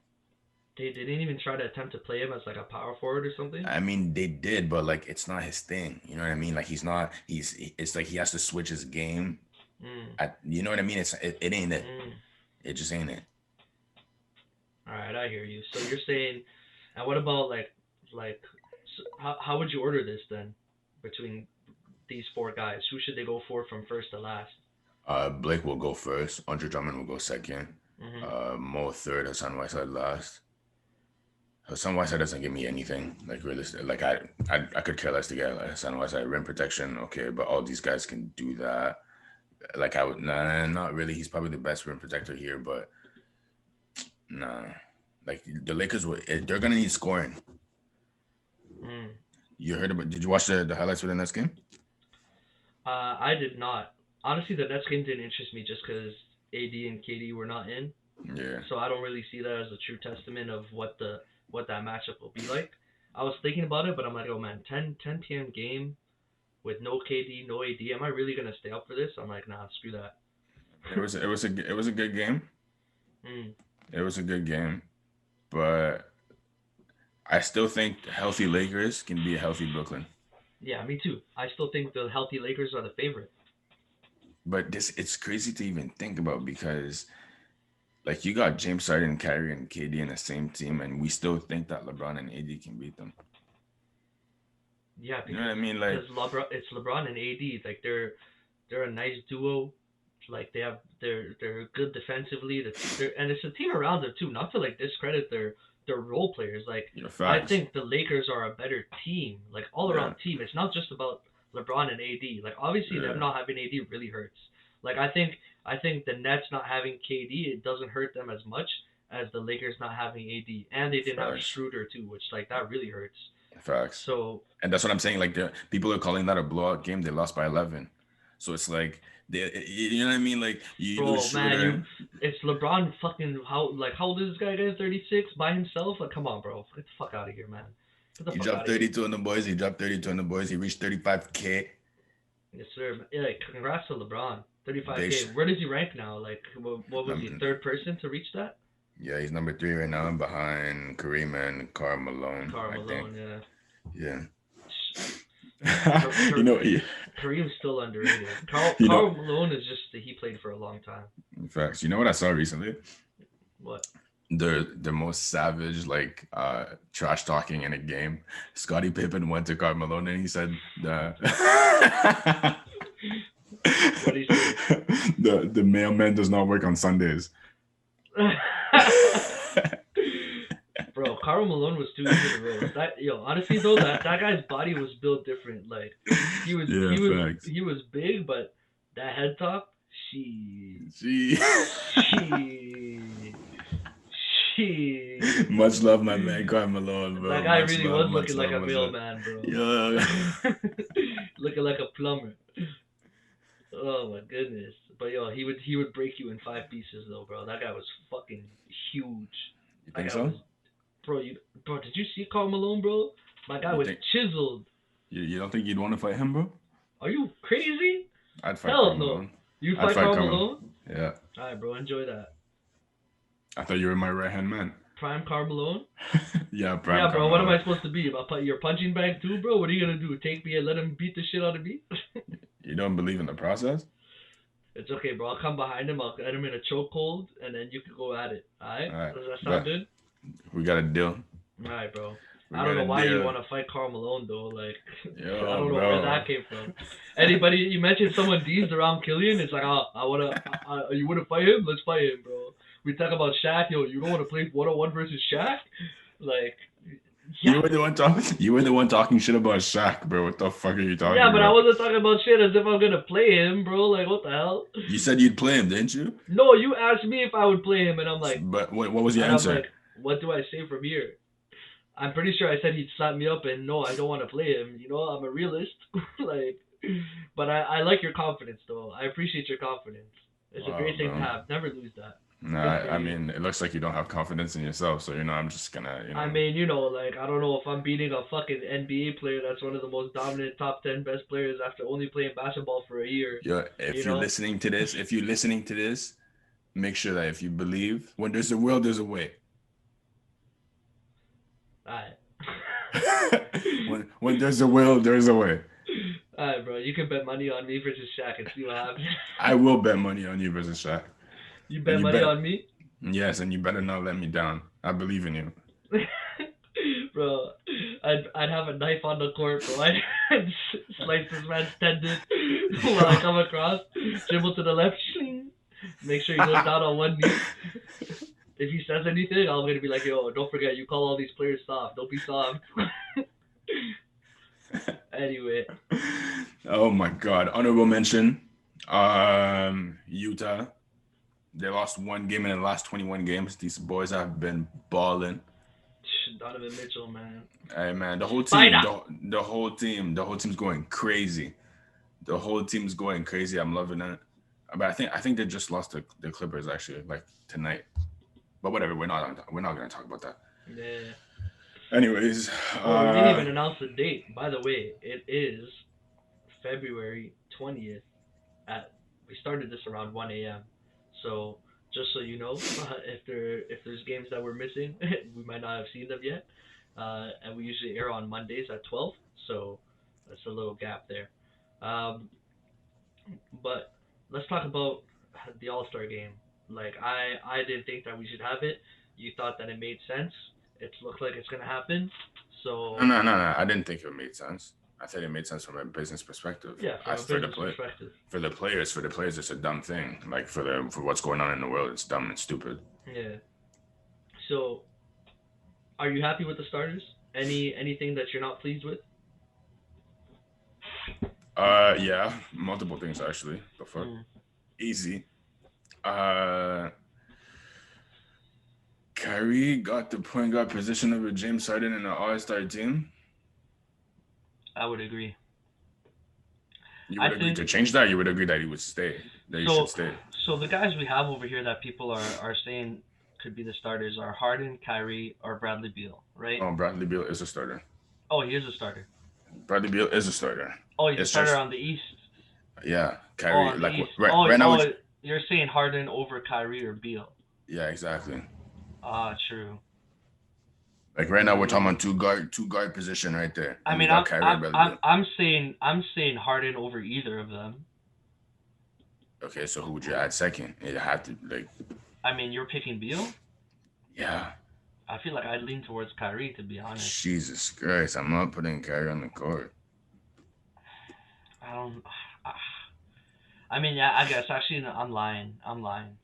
Speaker 2: They didn't even try to attempt to play him as like a power forward or something.
Speaker 1: I mean, they did, but like it's not his thing. You know what I mean? Like he's not. It's like he has to switch his game.
Speaker 2: Mm.
Speaker 1: You know what I mean? It ain't it.
Speaker 2: Mm.
Speaker 1: It just ain't it.
Speaker 2: All right, I hear you. So you're saying, and what about so how would you order this then between these four guys? Who should they go for from first to last?
Speaker 1: Blake will go first. Andre Drummond will go second.
Speaker 2: Hmm.
Speaker 1: Mo third. Hassan Whiteside last. Hassan Whiteside doesn't give me anything like realistic. Like I could care less to get like Hassan Whiteside rim protection. Okay, but all these guys can do that. Like I would, nah, not really. He's probably the best rim protector here, but nah. Like the Lakers they're gonna need scoring.
Speaker 2: Mm.
Speaker 1: You heard about? Did you watch the highlights for the Nets game?
Speaker 2: I did not. Honestly, the Nets game didn't interest me just because AD and KD were not in.
Speaker 1: Yeah.
Speaker 2: So I don't really see that as a true testament of what that matchup will be like. I was thinking about it, but I'm like, oh man, 10 p.m. game with no KD, no AD. Am I really gonna stay up for this? I'm like, nah, screw that.
Speaker 1: It was a good game.
Speaker 2: Mm.
Speaker 1: It was a good game, but I still think healthy Lakers can be a healthy Brooklyn.
Speaker 2: Yeah, me too. I still think the healthy Lakers are the favorite.
Speaker 1: But it's crazy to even think about because like you got James Harden, Kyrie, and KD in the same team, and we still think that LeBron and AD can beat them.
Speaker 2: Yeah,
Speaker 1: You know what I mean? Like
Speaker 2: it's LeBron and AD. Like they're a nice duo. Like they're good defensively. And it's a team around them too. Not to like discredit their role players. Like I
Speaker 1: facts.
Speaker 2: think the Lakers are a better team. Like all
Speaker 1: Yeah,
Speaker 2: around team. It's not just about LeBron and AD. Like obviously them
Speaker 1: yeah,
Speaker 2: not having AD really hurts. Like I think the Nets not having KD, it doesn't hurt them as much as the Lakers not having AD. And they didn't have
Speaker 1: facts,
Speaker 2: Schrooder too, which like that really hurts.
Speaker 1: facts.
Speaker 2: So
Speaker 1: And that's what I'm saying. Like people are calling that a blowout game. They lost by 11. So it's like You know what I mean? Like you lose
Speaker 2: Bro, man,
Speaker 1: Schrooder.
Speaker 2: it's LeBron fucking how old is this guy again? 36 by himself? Like, come on, bro, get the fuck out of here, man. Get the
Speaker 1: He
Speaker 2: fuck out
Speaker 1: dropped
Speaker 2: of here.
Speaker 1: 32 on the boys. He dropped 32 on the boys. He reached 35K.
Speaker 2: Yes, sir. Yeah, like, congrats to LeBron.
Speaker 1: Big
Speaker 2: 35K. Where does he rank now? Like, what was he?
Speaker 1: number.
Speaker 2: Third person to reach that?
Speaker 1: Yeah, he's number 3 right now behind Kareem and Karl Malone,
Speaker 2: Karl
Speaker 1: I think.
Speaker 2: Malone, yeah.
Speaker 1: Yeah.
Speaker 2: Kar-
Speaker 1: you know, you,
Speaker 2: Kareem's still underrated. Karl
Speaker 1: you know,
Speaker 2: Karl Malone is just he played for a long time.
Speaker 1: facts. You know what I saw recently?
Speaker 2: What?
Speaker 1: The most savage like trash talking in a game. Scottie Pippen went to Karl Malone and he said
Speaker 2: What did he say?
Speaker 1: the mailman does not work on Sundays.
Speaker 2: Bro, Karl Malone was too easy to roast. Honestly though, that guy's body was built different. Like he was
Speaker 1: Yeah, facts.
Speaker 2: he was big, but that head top, she
Speaker 1: Gee.
Speaker 2: she
Speaker 1: Much love, my man, Karl Malone, bro.
Speaker 2: that guy
Speaker 1: Much
Speaker 2: really
Speaker 1: love,
Speaker 2: was
Speaker 1: much
Speaker 2: looking like
Speaker 1: love,
Speaker 2: a
Speaker 1: much love.
Speaker 2: mailman, bro.
Speaker 1: Yeah.
Speaker 2: Looking like a plumber. Oh my goodness. But he would break you in 5 pieces though, bro. That guy was fucking huge.
Speaker 1: You
Speaker 2: That
Speaker 1: think
Speaker 2: guy
Speaker 1: so?
Speaker 2: was bro, did you see Karl Malone, bro? My guy
Speaker 1: You
Speaker 2: was
Speaker 1: think
Speaker 2: chiseled.
Speaker 1: you don't think you'd want to fight him, bro?
Speaker 2: Are you crazy?
Speaker 1: I'd fight
Speaker 2: Hell
Speaker 1: Karl
Speaker 2: no.
Speaker 1: Malone.
Speaker 2: You
Speaker 1: I'd
Speaker 2: fight
Speaker 1: fight
Speaker 2: Karl
Speaker 1: Karl Malone.
Speaker 2: Malone?
Speaker 1: Yeah.
Speaker 2: Alright, bro, enjoy that.
Speaker 1: I thought you were my right hand man.
Speaker 2: Prime Karl Malone?
Speaker 1: Yeah, prime
Speaker 2: Yeah,
Speaker 1: Karl
Speaker 2: bro, what am I
Speaker 1: Malone.
Speaker 2: supposed to be? Your punching bag too, bro? What are you gonna do? Take me and let him beat the shit out of me?
Speaker 1: You don't believe in the process?
Speaker 2: It's okay, bro. I'll come behind him. I'll get him in a chokehold, and then you can go at it. Alright?
Speaker 1: All right,
Speaker 2: Does that sound
Speaker 1: but
Speaker 2: good?
Speaker 1: we got a deal.
Speaker 2: Alright, bro.
Speaker 1: We
Speaker 2: I
Speaker 1: got
Speaker 2: don't know
Speaker 1: a
Speaker 2: why you
Speaker 1: deal.
Speaker 2: want to fight Karl Malone though. Like, I
Speaker 1: Yo,
Speaker 2: don't know where
Speaker 1: bro.
Speaker 2: that came from. Anybody you mentioned someone D's around Killian, it's like, you want to fight him? Let's fight him, bro. We talk about Shaq, yo. You don't want to play 1-on-1 versus Shaq? Like,
Speaker 1: You
Speaker 2: yeah,
Speaker 1: were the one talking. You were the one talking shit about Shaq, bro. What the fuck are you talking
Speaker 2: yeah, but I
Speaker 1: about?
Speaker 2: wasn't talking about shit as if I'm gonna play him, bro. Like, what the hell?
Speaker 1: You said you'd play him, didn't you?
Speaker 2: No, you asked me if I would play him, and I'm like,
Speaker 1: But what was your answer?
Speaker 2: what do I say from here? I'm pretty sure I said he'd slap me up, and no, I don't want to play him. You know, I'm a realist. Like, but I like your confidence, though. I appreciate your confidence. It's a
Speaker 1: Wow,
Speaker 2: great thing to
Speaker 1: bro.
Speaker 2: have. Never lose that. Good
Speaker 1: Nah,
Speaker 2: for
Speaker 1: I
Speaker 2: you.
Speaker 1: mean, it looks like you don't have confidence in yourself. So I'm just gonna,
Speaker 2: I mean, like, I don't know if I'm beating a fucking NBA player that's one of the most dominant top 10 best players after only playing basketball for a year.
Speaker 1: Yo,
Speaker 2: You
Speaker 1: if you're
Speaker 2: know?
Speaker 1: listening to this, make sure that if you believe, when there's a will, there's a way.
Speaker 2: Alright.
Speaker 1: when there's a will, there's a way.
Speaker 2: Alright, bro. You can bet money on me versus Shaq and see what happens.
Speaker 1: I will bet money on you versus Shaq.
Speaker 2: You
Speaker 1: And
Speaker 2: bet
Speaker 1: you
Speaker 2: money
Speaker 1: bet,
Speaker 2: on me?
Speaker 1: yes, and you better not let me down. I believe in you.
Speaker 2: Bro, I'd have a knife on the court, bro. I'd slice this man's tendon while I come across, dribble to the left, make sure he goes down on one knee. If he says anything, I'm gonna be like, yo, don't forget, you call all these players soft. Don't be soft. Anyway.
Speaker 1: Oh my God. Honorable mention. Utah. They lost one game in the last 21 games. These boys have been balling.
Speaker 2: Donovan Mitchell, man.
Speaker 1: Hey man, the whole team, the whole team's going crazy. The whole team's going crazy. I'm loving it. But I think they just lost the Clippers actually, like tonight. But whatever, we're not gonna talk about that.
Speaker 2: Yeah.
Speaker 1: Anyways,
Speaker 2: Oh, we didn't even announce the date. By the way, it is February 20th. We started this around 1 a.m. So just so you know, if there's games that we're missing, we might not have seen them yet. And we usually air on Mondays at 12, so that's a little gap there. But let's talk about the All-Star game. Like I didn't think that we should have it. You thought that it made sense. It looked like it's gonna happen. So
Speaker 1: no. I didn't think it made sense. I said it made sense from a business perspective.
Speaker 2: yeah, from a business perspective.
Speaker 1: For the players, it's a dumb thing. Like for what's going on in the world, it's dumb and stupid.
Speaker 2: Yeah. So, are you happy with the starters? Anything that you're not pleased with?
Speaker 1: Yeah, multiple things actually. The fuck, easy. Kyrie got the point guard position over James Harden in the All-Star team.
Speaker 2: I would agree.
Speaker 1: You
Speaker 2: I
Speaker 1: would agree
Speaker 2: think
Speaker 1: to change that? You would agree that he would stay, that he should
Speaker 2: so.
Speaker 1: stay?
Speaker 2: So the guys we have over here that people are saying could be the starters are Harden, Kyrie, or Bradley Beal, right?
Speaker 1: Oh, Bradley Beal is a starter.
Speaker 2: Oh, he is a starter.
Speaker 1: Bradley Beal is a starter.
Speaker 2: Oh, he's a
Speaker 1: It's
Speaker 2: starter
Speaker 1: just,
Speaker 2: on the East.
Speaker 1: yeah,
Speaker 2: Oh,
Speaker 1: Kyrie.
Speaker 2: on the
Speaker 1: Like
Speaker 2: East.
Speaker 1: right,
Speaker 2: Oh,
Speaker 1: right now,
Speaker 2: oh, you're saying Harden over Kyrie or Beal?
Speaker 1: yeah, exactly.
Speaker 2: Ah, true.
Speaker 1: Like right now, we're talking
Speaker 2: Mm,
Speaker 1: about two guard position right there,
Speaker 2: I
Speaker 1: and we
Speaker 2: mean,
Speaker 1: got Kyrie and Bradley Beal.
Speaker 2: I'm saying Harden over either of them.
Speaker 1: Okay, so who would you add second? It had to like,
Speaker 2: I mean, you're picking Beal.
Speaker 1: yeah.
Speaker 2: I feel like I'd lean towards Kyrie, to be honest.
Speaker 1: Jesus Christ, I'm not putting Kyrie on the court.
Speaker 2: I don't. I mean, yeah, I guess actually, I'm lying. I'm lying.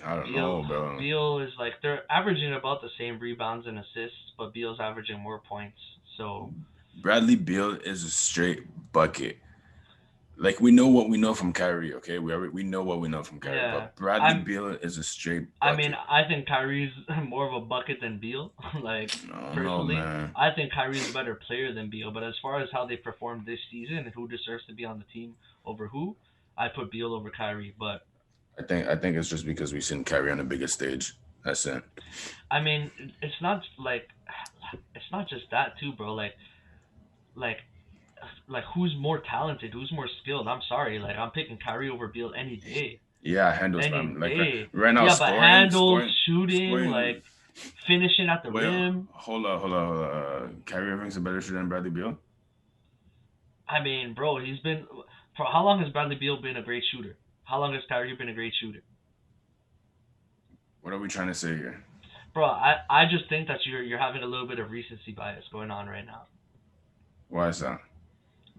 Speaker 1: I don't
Speaker 2: Beal
Speaker 1: know, bro.
Speaker 2: Beal is like they're averaging about the same rebounds and assists, but Beal's averaging more points. So
Speaker 1: Bradley Beal is a straight bucket. Like we know what we know from Kyrie, okay? We know what we know from Kyrie,
Speaker 2: yeah,
Speaker 1: but Bradley
Speaker 2: I'm.
Speaker 1: Beal is a straight
Speaker 2: I mean,
Speaker 1: bucket.
Speaker 2: I think Kyrie's more of a bucket than Beal. Like
Speaker 1: I don't know,
Speaker 2: personally,
Speaker 1: man.
Speaker 2: I think Kyrie's a better player than Beal. But as far as how they performed this season and who deserves to be on the team over who, I put Beal over Kyrie. But
Speaker 1: I think it's just because we've seen Kyrie on the biggest stage. That's it.
Speaker 2: I mean, it's not like it's not just that too, bro. Like who's more talented, who's more skilled? I'm sorry, like I'm picking Kyrie over Beal any day,
Speaker 1: Yeah, handles.
Speaker 2: any
Speaker 1: Like
Speaker 2: day.
Speaker 1: right now,
Speaker 2: Yeah, but handles, shooting,
Speaker 1: scoring.
Speaker 2: like finishing at the
Speaker 1: Wait,
Speaker 2: rim.
Speaker 1: hold on. Kyrie Irving's a better shooter than Bradley Beal.
Speaker 2: I mean, bro, he's been for how long has Bradley Beal been a great shooter? How long has Kyrie been a great shooter?
Speaker 1: What are we trying to say here?
Speaker 2: Bro, I just think that you're having a little bit of recency bias going on right now.
Speaker 1: Why is that?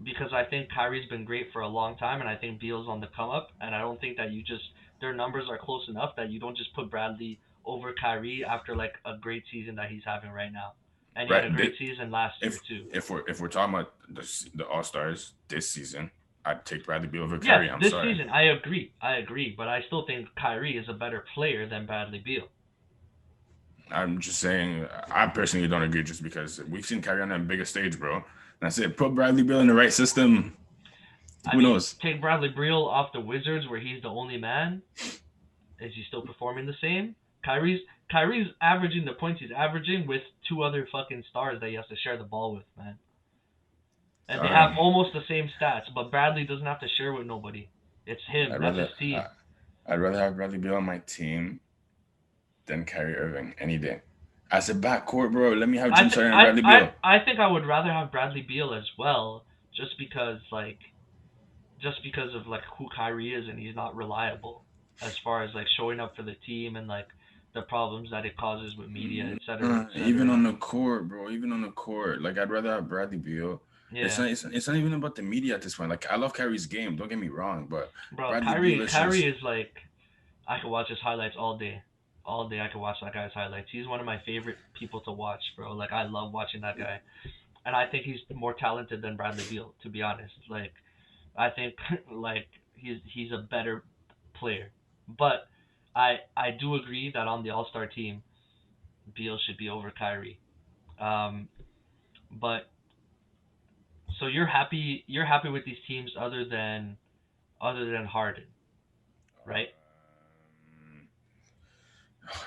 Speaker 2: Because I think Kyrie's been great for a long time, and I think Beal's on the come up, and I don't think that you just their numbers are close enough that you don't just put Bradley over Kyrie after like a great season that he's having right now, and he had a
Speaker 1: Right.
Speaker 2: great season last year
Speaker 1: If
Speaker 2: too.
Speaker 1: we're talking about the All Stars this season, I'd take Bradley Beal over
Speaker 2: Yes,
Speaker 1: Kyrie. I'm
Speaker 2: this
Speaker 1: sorry.
Speaker 2: season I agree, but I still think Kyrie is a better player than Bradley Beal.
Speaker 1: I'm just saying. I personally don't agree, just because we've seen Kyrie on that bigger stage, bro. That's it. Put Bradley Beal in the right system.
Speaker 2: I
Speaker 1: Who
Speaker 2: mean,
Speaker 1: knows?
Speaker 2: take Bradley Beal off the Wizards where he's the only man. Is he still performing the same? Kyrie's averaging the points he's averaging with two other fucking stars that he has to share the ball with, man. And they have
Speaker 1: Um,
Speaker 2: almost the same stats, but Bradley doesn't have to share with nobody. It's him.
Speaker 1: I'd
Speaker 2: That's his
Speaker 1: rather
Speaker 2: team.
Speaker 1: I'd rather have Bradley Beal on my team than Kyrie Irving any day. As a backcourt, bro, let me have
Speaker 2: I
Speaker 1: James
Speaker 2: th-
Speaker 1: Harden and Bradley Beal.
Speaker 2: I think I would rather have Bradley Beal as well, just because of like who Kyrie is and he's not reliable as far as like showing up for the team and like the problems that it causes with media, etc.,
Speaker 1: Even on
Speaker 2: etc.
Speaker 1: the court, bro. Even on the court, like I'd rather have Bradley Beal.
Speaker 2: Yeah,
Speaker 1: It's not even about the media at this point. Like I love Kyrie's game. Don't get me wrong, but
Speaker 2: bro,
Speaker 1: Bradley Beal
Speaker 2: Kyrie
Speaker 1: is
Speaker 2: Kyrie
Speaker 1: just
Speaker 2: is like I could watch his highlights all day. All day I could watch that guy's highlights. He's one of my favorite people to watch, bro. Like I love watching that guy. And I think he's more talented than Bradley Beal, to be honest. Like I think like he's a better player. But I do agree that on the All-Star team, Beal should be over Kyrie. Um, but so you're happy with these teams other than Harden, right?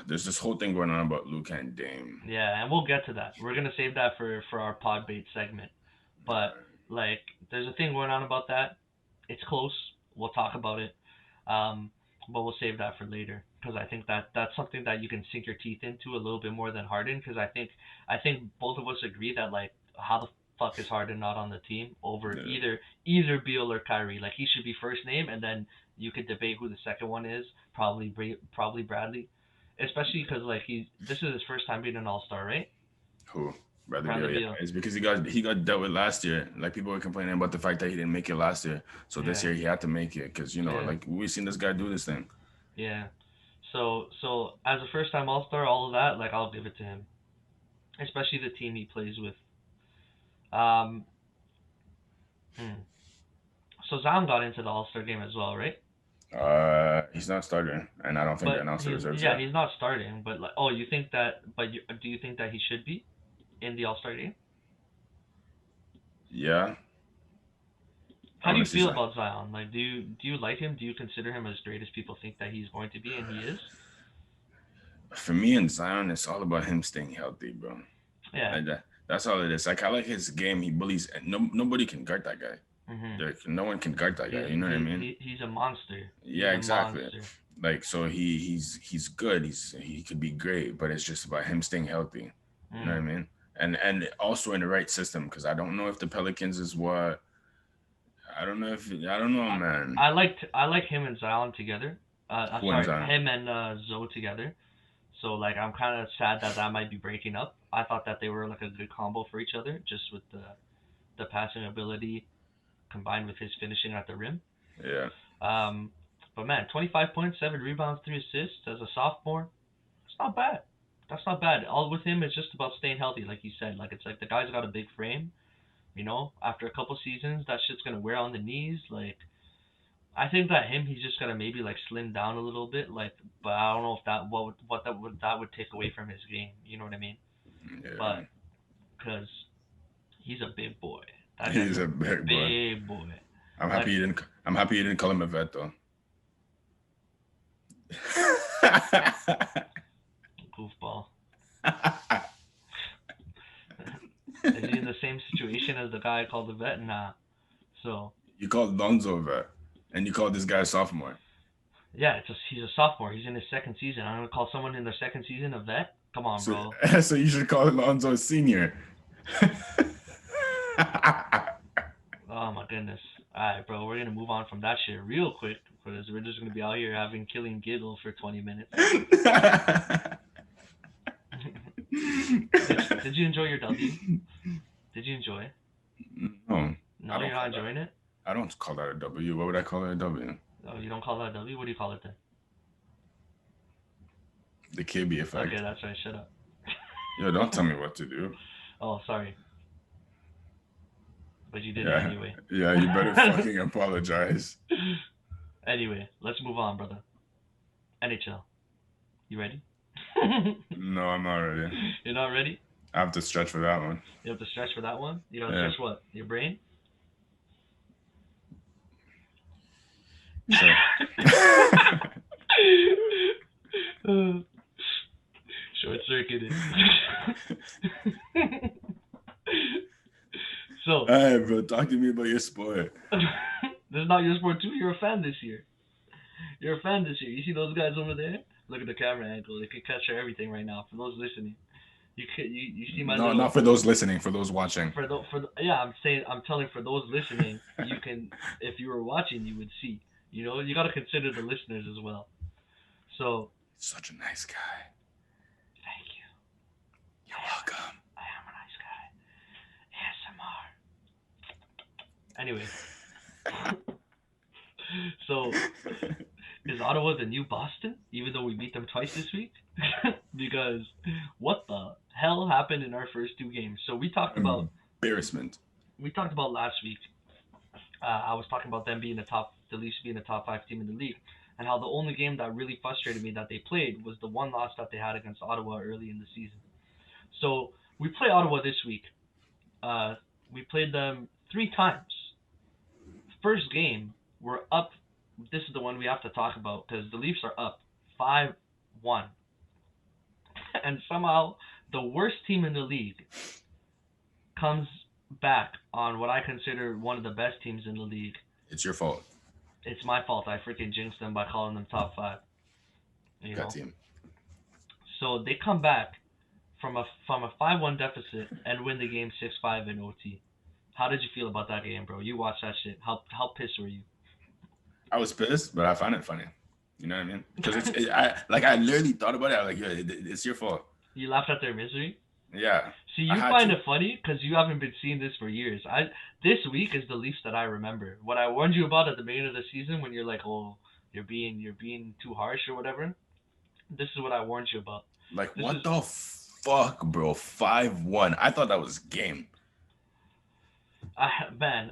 Speaker 1: there's this whole thing going on about Luka and Dame.
Speaker 2: Yeah, and we'll get to that. We're gonna save that for our Podbate segment. But like, there's a thing going on about that. It's close. We'll talk about it. Um, but we'll save that for later because I think that that's something that you can sink your teeth into a little bit more than Harden because I think both of us agree that like how the fuck is Harden not on the team over
Speaker 1: Yeah.
Speaker 2: either Beal or Kyrie? Like he should be first name and then you could debate who the second one is. Probably Bradley, especially because like this is his first time being an All Star, right?
Speaker 1: Who? Bradley
Speaker 2: Bradley
Speaker 1: Beal, yeah.
Speaker 2: Beal.
Speaker 1: It's because he got dealt with last year. Like people were complaining about the fact that he didn't make it last year. So this
Speaker 2: Yeah,
Speaker 1: year he had to make it because
Speaker 2: yeah,
Speaker 1: like we've seen this guy do this thing.
Speaker 2: yeah. So as a first time All Star, all of that, like I'll give it to him, especially the team he plays with. Um, hmm. So Zion got into the All Star game as well, right?
Speaker 1: He's not starting, and I don't think they
Speaker 2: But
Speaker 1: announced the reserves
Speaker 2: yeah,
Speaker 1: yet.
Speaker 2: he's not starting. But like, oh, you think that? But do you think that he should be in the All Star game?
Speaker 1: Yeah,
Speaker 2: How do you
Speaker 1: Honestly,
Speaker 2: feel
Speaker 1: Zion.
Speaker 2: about Zion? Like, do you like him? Do you consider him as great as people think that he's going to be, and he is?
Speaker 1: For me and Zion, it's all about him staying healthy, bro.
Speaker 2: Yeah.
Speaker 1: Like that. That's all it is. Like I like his game. He bullies. Nobody can guard that guy.
Speaker 2: Mhm.
Speaker 1: No one can guard that guy. You know what I mean?
Speaker 2: He's a monster. He's
Speaker 1: Yeah,
Speaker 2: a
Speaker 1: exactly.
Speaker 2: monster.
Speaker 1: Like so, he's good. He could be great, but it's just about him staying healthy. You know what I
Speaker 2: Mm.
Speaker 1: mean? And also in the right system because I don't know if the Pelicans is what I don't know,
Speaker 2: I,
Speaker 1: man.
Speaker 2: I like him and Zion together.
Speaker 1: Who and
Speaker 2: Sorry,
Speaker 1: Zion?
Speaker 2: him and Zoe together. So like I'm kind of sad that that might be breaking up. I thought that they were like a good combo for each other, just with the passing ability combined with his finishing at the rim.
Speaker 1: Yeah,
Speaker 2: Um, but man, 25 points, 7 rebounds, 3 assists as a sophomore. It's not bad. That's not bad. All with him is just about staying healthy, like you said. Like it's like the guy's got a big frame. After a couple seasons, that shit's gonna wear on the knees. Like I think that he's just gonna maybe like slim down a little bit. Like, but I don't know if that would take away from his game. You know what I mean?
Speaker 1: yeah.
Speaker 2: But because he's a big boy. That guy's
Speaker 1: He's
Speaker 2: a
Speaker 1: a big boy.
Speaker 2: big boy.
Speaker 1: I'm happy
Speaker 2: Like
Speaker 1: you didn't. I'm happy you didn't call him a vet though.
Speaker 2: goofball. Is he in the same situation as the guy called the vet? Nah. So
Speaker 1: You called Lonzo a vet, and you called this guy a sophomore.
Speaker 2: yeah, he's a sophomore. He's in his second season. I'm gonna call someone in their second season a vet. Come on,
Speaker 1: So,
Speaker 2: bro.
Speaker 1: so you should call Lonzo a senior.
Speaker 2: Oh my goodness. Alright, bro. We're gonna move on from that shit real quick because we're just gonna be out here having killing giggle for 20 minutes. Did you enjoy your W? Did you enjoy?
Speaker 1: No,
Speaker 2: No,
Speaker 1: I
Speaker 2: you're
Speaker 1: don't
Speaker 2: not
Speaker 1: call that.
Speaker 2: enjoying it.
Speaker 1: I don't call that a W. What would I call it a W?
Speaker 2: Oh, you don't call that a W. What do you call it then?
Speaker 1: The KB
Speaker 2: Okay,
Speaker 1: effect.
Speaker 2: that's right. Shut up.
Speaker 1: Yo, don't tell me what to do.
Speaker 2: Oh, sorry, but you did it
Speaker 1: Yeah,
Speaker 2: anyway.
Speaker 1: yeah. You better fucking apologize.
Speaker 2: Anyway, let's move on, brother. NHL. You ready?
Speaker 1: No, I'm not ready.
Speaker 2: You're not ready?
Speaker 1: I have to stretch for that one.
Speaker 2: You have to stretch for that one? You gotta
Speaker 1: Yeah.
Speaker 2: stretch what? Your brain?
Speaker 1: Sure.
Speaker 2: Short circuited. So,
Speaker 1: Hey, bro, talk to me about your sport.
Speaker 2: this is not your sport too. You're a fan this year. You're a fan this year. You see those guys over there? Look at the camera angle. They can capture everything right now. For those listening, you see my
Speaker 1: No,
Speaker 2: little.
Speaker 1: not for those listening, for those watching.
Speaker 2: Yeah, I'm telling for those listening, you can, if you were watching, you would see. You got to consider the listeners as well. So.
Speaker 1: Such a nice guy.
Speaker 2: Thank you.
Speaker 1: You're welcome.
Speaker 2: I am a nice guy. ASMR. Anyway. So, is Ottawa the new Boston? Even though we beat them twice this week? Because what the hell happened in our first 2 games? So we talked about
Speaker 1: Embarrassment.
Speaker 2: last week. I was talking about them being the Leafs being the top 5 team in the league, and how the only game that really frustrated me that they played was the one loss that they had against Ottawa early in the season. So we play Ottawa this week. We played them 3 times. First game, we're up. This is the one we have to talk about because the Leafs are up 5-1. And somehow the worst team in the league comes back on what I consider one of the best teams in the league.
Speaker 1: It's your fault.
Speaker 2: It's my fault. I freaking jinxed them by calling them top 5.
Speaker 1: Got team.
Speaker 2: So they come back from a 5-1 deficit and win the game 6-5 in OT. How did you feel about that game, bro? You watched that shit. How pissed were you?
Speaker 1: I was pissed, but I found it funny. You know what I mean? Because I literally thought about it. I was like, yeah, it's your fault.
Speaker 2: You laughed at their misery?
Speaker 1: Yeah.
Speaker 2: See, you find it funny because you haven't been seeing this for years. This week is the Leafs that I remember. What I warned you about at the beginning of the season when you're like, oh, you're being too harsh or whatever. This is what I warned you about.
Speaker 1: Like, what the fuck, bro? 5-1. I thought that was game.
Speaker 2: Man,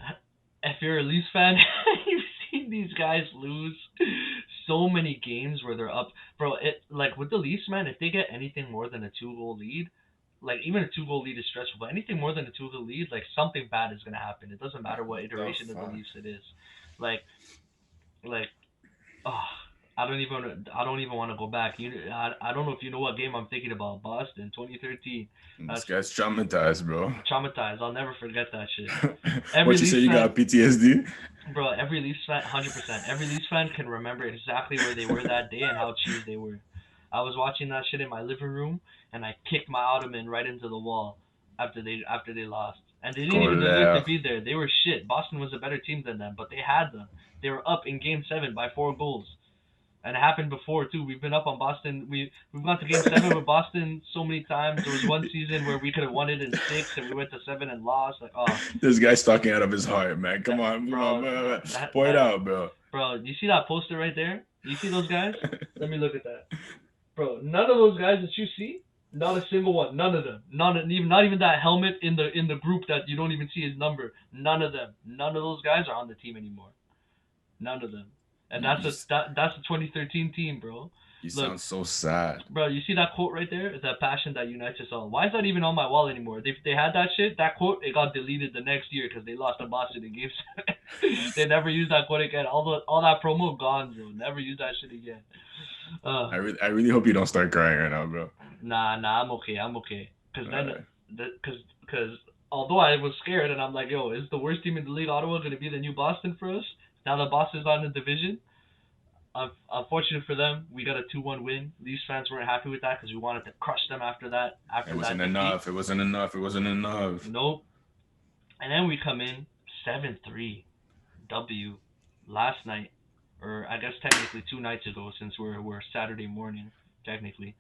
Speaker 2: if you're a Leafs fan, you've seen these guys lose so many games where they're up. Bro, like with the Leafs, man, if they get anything more than a 2-goal lead, like even a 2-goal lead is stressful, but anything more than a 2-goal lead, like something bad is gonna happen. It doesn't matter what
Speaker 1: The
Speaker 2: iteration of the
Speaker 1: fuck?
Speaker 2: Leafs it is. Like like oh, I don't even want to go back. I don't know if you know what game I'm thinking about. Boston 2013.
Speaker 1: This
Speaker 2: That's
Speaker 1: guy's traumatized, bro.
Speaker 2: traumatized. I'll never forget that shit. Every
Speaker 1: What you say?
Speaker 2: Leafs
Speaker 1: You
Speaker 2: fan,
Speaker 1: got PTSD?
Speaker 2: bro. Every Leafs fan, 100%. Every Leafs fan can remember exactly where they were that day and how cheesed they were. I was watching that shit in my living room, and I kicked my ottoman right into the wall after they lost. And they didn't even deserve to
Speaker 1: Colère.
Speaker 2: be there. They were shit. Boston was a better team than them, but they had them. They were up in Game 7 by 4 goals. And it happened before too. We've been up on Boston. We've gone to Game 7 with Boston so many times. There was one season where we could have won it in 6, and we went to 7 and lost. Like, oh,
Speaker 1: This guy's talking out of his heart, man. Come
Speaker 2: that
Speaker 1: on, come on,
Speaker 2: bro,
Speaker 1: man.
Speaker 2: that
Speaker 1: Point it
Speaker 2: that
Speaker 1: out, bro.
Speaker 2: bro. You see that poster right there? You see those guys? Let me look at that, bro. None of those guys that you see, not a single one. None of them. Not even that helmet in the group that you don't even see his number. None of them. None of those guys are on the team anymore. None of them. And
Speaker 1: You, you,
Speaker 2: that's the 2013 team, bro.
Speaker 1: you
Speaker 2: Look,
Speaker 1: sound so sad.
Speaker 2: bro, you see that quote right there? That passion that unites us all. Why is that even on my wall anymore? They had that shit, that quote, it got deleted the next year because they lost to Boston in Game 7. They never used that quote again. All that promo gone, bro. Never use that shit again.
Speaker 1: I really hope you don't start crying right now, bro.
Speaker 2: Nah, I'm okay. I'm okay. Cause
Speaker 1: All
Speaker 2: then,
Speaker 1: right.
Speaker 2: cause although I was scared and I'm like, yo, is the worst team in the league Ottawa gonna be the new Boston for us? Now that Boston's on the division. Unfortunate for them, we got a 2-1 win. Leafs fans weren't happy with that because we wanted to crush them after that
Speaker 1: It
Speaker 2: that
Speaker 1: wasn't
Speaker 2: defeat.
Speaker 1: enough. It wasn't enough. It wasn't enough.
Speaker 2: Nope. And then we come in 7-3 W last night, or I guess technically 2 nights ago since we're Saturday morning technically.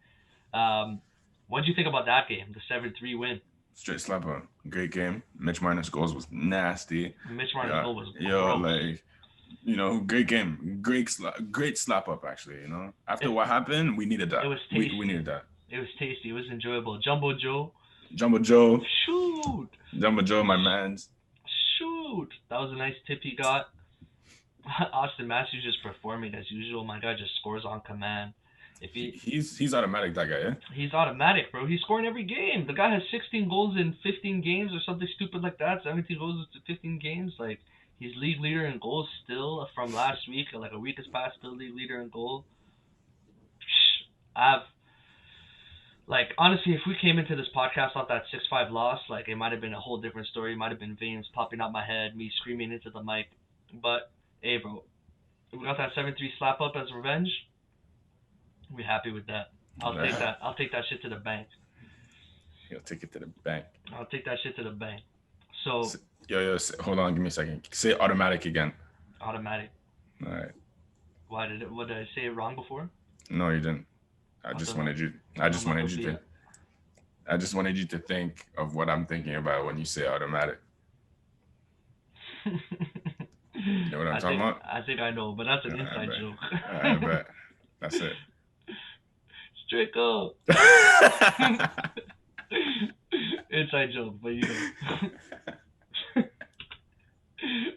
Speaker 2: Um, what do you think about that game? The 7-3 win.
Speaker 1: Straight slapper. Great game. Mitch Marner's goals was nasty.
Speaker 2: Mitch Marner's
Speaker 1: Yeah,
Speaker 2: goal was
Speaker 1: yo,
Speaker 2: gross.
Speaker 1: like great game. Great slap up actually. After
Speaker 2: It
Speaker 1: what happened, we needed
Speaker 2: it
Speaker 1: that.
Speaker 2: was
Speaker 1: We
Speaker 2: tasty.
Speaker 1: needed that.
Speaker 2: It was tasty. It was enjoyable. Jumbo Joe,
Speaker 1: Jumbo Joe,
Speaker 2: shoot,
Speaker 1: Jumbo Joe, my man's.
Speaker 2: shoot. That was a nice tip he got. Austin Matthews just performing as usual. My guy just scores on command. If
Speaker 1: He,
Speaker 2: he
Speaker 1: he's automatic. That guy, yeah.
Speaker 2: He's automatic, bro. He's scoring every game. The guy has 16 goals in 15 games or something stupid like that. 17 goals in 15 games. Like he's league leader in goals still from last week. Like a week has passed, still league leader in goal. I've like honestly, if we came into this podcast off that 6-5 loss, like it might have been a whole different story. It might have been veins popping out my head, me screaming into the mic. But hey, bro, we got that 7-3 slap up as revenge. We happy with that. I'll take that. I'll take that shit to the bank.
Speaker 1: He'll take it to the bank.
Speaker 2: I'll take that shit to the bank. So
Speaker 1: Hold on, give me a second. Say automatic again.
Speaker 2: automatic.
Speaker 1: All right.
Speaker 2: What did I say it wrong before?
Speaker 1: No, you didn't. I
Speaker 2: I
Speaker 1: just
Speaker 2: don't know.
Speaker 1: wanted you. I just wanted you to. I just wanted you to think of what I'm thinking about when you say automatic. You know what I'm talking about?
Speaker 2: I think I know, but that's an inside joke.
Speaker 1: I bet. That's it.
Speaker 2: Straight up. Inside joke, but you know.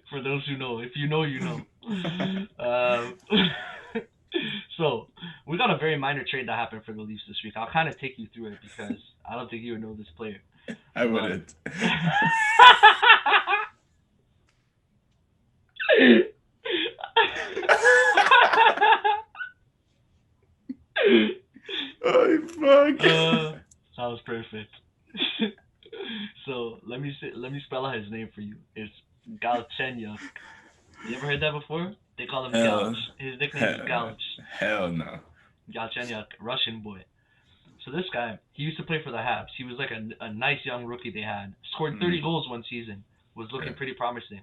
Speaker 2: For those who know, if you know, you know. So we got a very minor trade that happened for the Leafs this week. I'll kind of take you through it because I don't think you would know this player.
Speaker 1: I wouldn't. Oh fuck!
Speaker 2: That was perfect. So let me spell out his name for you. It's Galchenyuk. You ever heard that before? They call him
Speaker 1: Hell,
Speaker 2: Galch. His nickname is Galch.
Speaker 1: hell no.
Speaker 2: Galchenyuk, Russian boy. So this guy, he used to play for the Habs. He was like a nice young rookie they had. Scored 30 goals one season. Was looking pretty promising.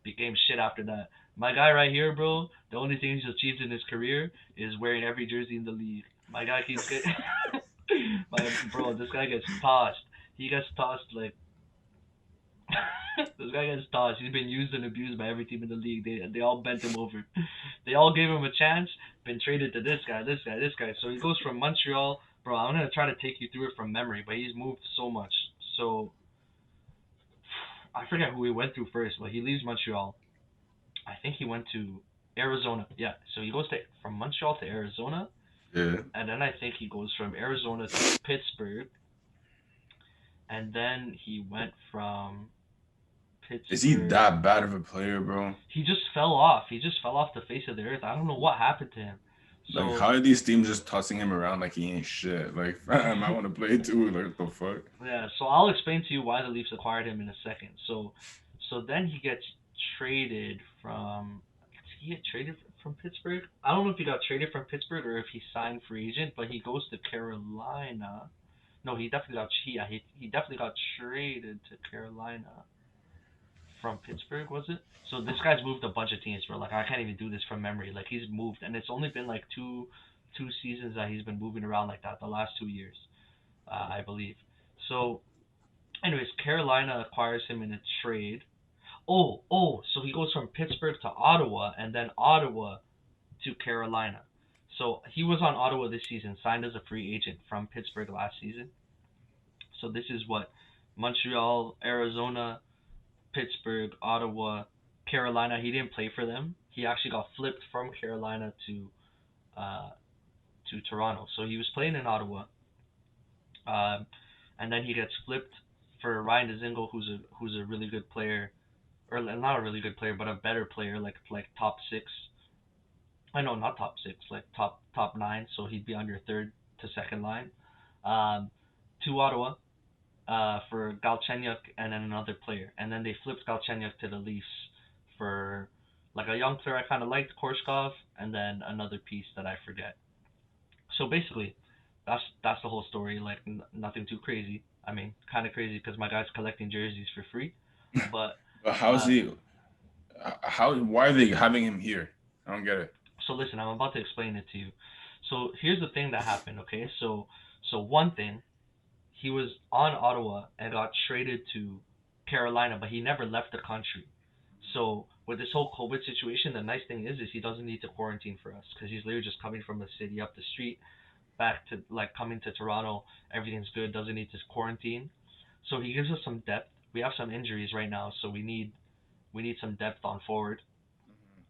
Speaker 2: Became shit after that. My guy right here, bro, the only thing he's achieved in his career is wearing every jersey in the league. My guy keeps getting... this guy gets tossed. He gets tossed like... This guy gets tossed. He's been used and abused by every team in the league. They all bent him over. They all gave him a chance. Been traded to this guy. So he goes from Montreal. Bro, I'm gonna try to take you through it from memory, but he's moved so much. So I forget who he went through first, but he leaves Montreal. I think he went to Arizona. Yeah. So he goes from Montreal to Arizona.
Speaker 1: Yeah.
Speaker 2: And then I think he goes from Arizona to Pittsburgh. and then he went from
Speaker 1: Is he
Speaker 2: Pittsburgh.
Speaker 1: that bad of a player, bro?
Speaker 2: He just fell off. He just fell off the face of the earth. I don't know what happened to him.
Speaker 1: Like,
Speaker 2: So
Speaker 1: how are these teams just tossing him around like he ain't shit? Like, fam, I want to play too. Like, what the fuck?
Speaker 2: yeah, so I'll explain to you why the Leafs acquired him in a second. So then he gets traded from. Did he get traded from Pittsburgh? I don't know if he got traded from Pittsburgh or if he signed free agent, but he goes to Carolina. No, he definitely got he definitely got traded to Carolina from Pittsburgh, was it? So this guy's moved a bunch of teams, bro. Like I can't even do this from memory. Like he's moved, and it's only been like two seasons that he's been moving around like that. The last 2 years, I believe. So, anyways, Carolina acquires him in a trade. So he goes from Pittsburgh to Ottawa, and then Ottawa to Carolina. So he was on Ottawa this season, signed as a free agent from Pittsburgh last season. So this is what Montreal, Arizona, Pittsburgh, Ottawa, Carolina. He didn't play for them. He actually got flipped from Carolina uh, to Toronto. So he was playing in Ottawa, um, and then he gets flipped for Ryan Dzingel, who's a really good player, or not a really good player, but a better player, like top six. I know not top six, like top nine. So he'd be on your third to second line. Um, to Ottawa, for Galchenyuk and then another player. And then they flipped Galchenyuk to the Leafs for like a young player I kind of liked, Korshkov, and then another piece that I forget. So basically, that's the whole story. Like nothing too crazy. I mean, kind of crazy because my guy's collecting jerseys for free. But
Speaker 1: But how's
Speaker 2: uh,
Speaker 1: he? How? Why are they having him here? I don't get it.
Speaker 2: so listen, I'm about to explain it to you. So here's the thing that happened. Okay, so one thing, he was on Ottawa and got traded to Carolina, but he never left the country. So with this whole COVID situation, the nice thing is he doesn't need to quarantine for us because he's literally just coming from the city up the street back to like coming to Toronto. Everything's good. Doesn't need to quarantine. So he gives us some depth. We have some injuries right now, so we need some depth on forward.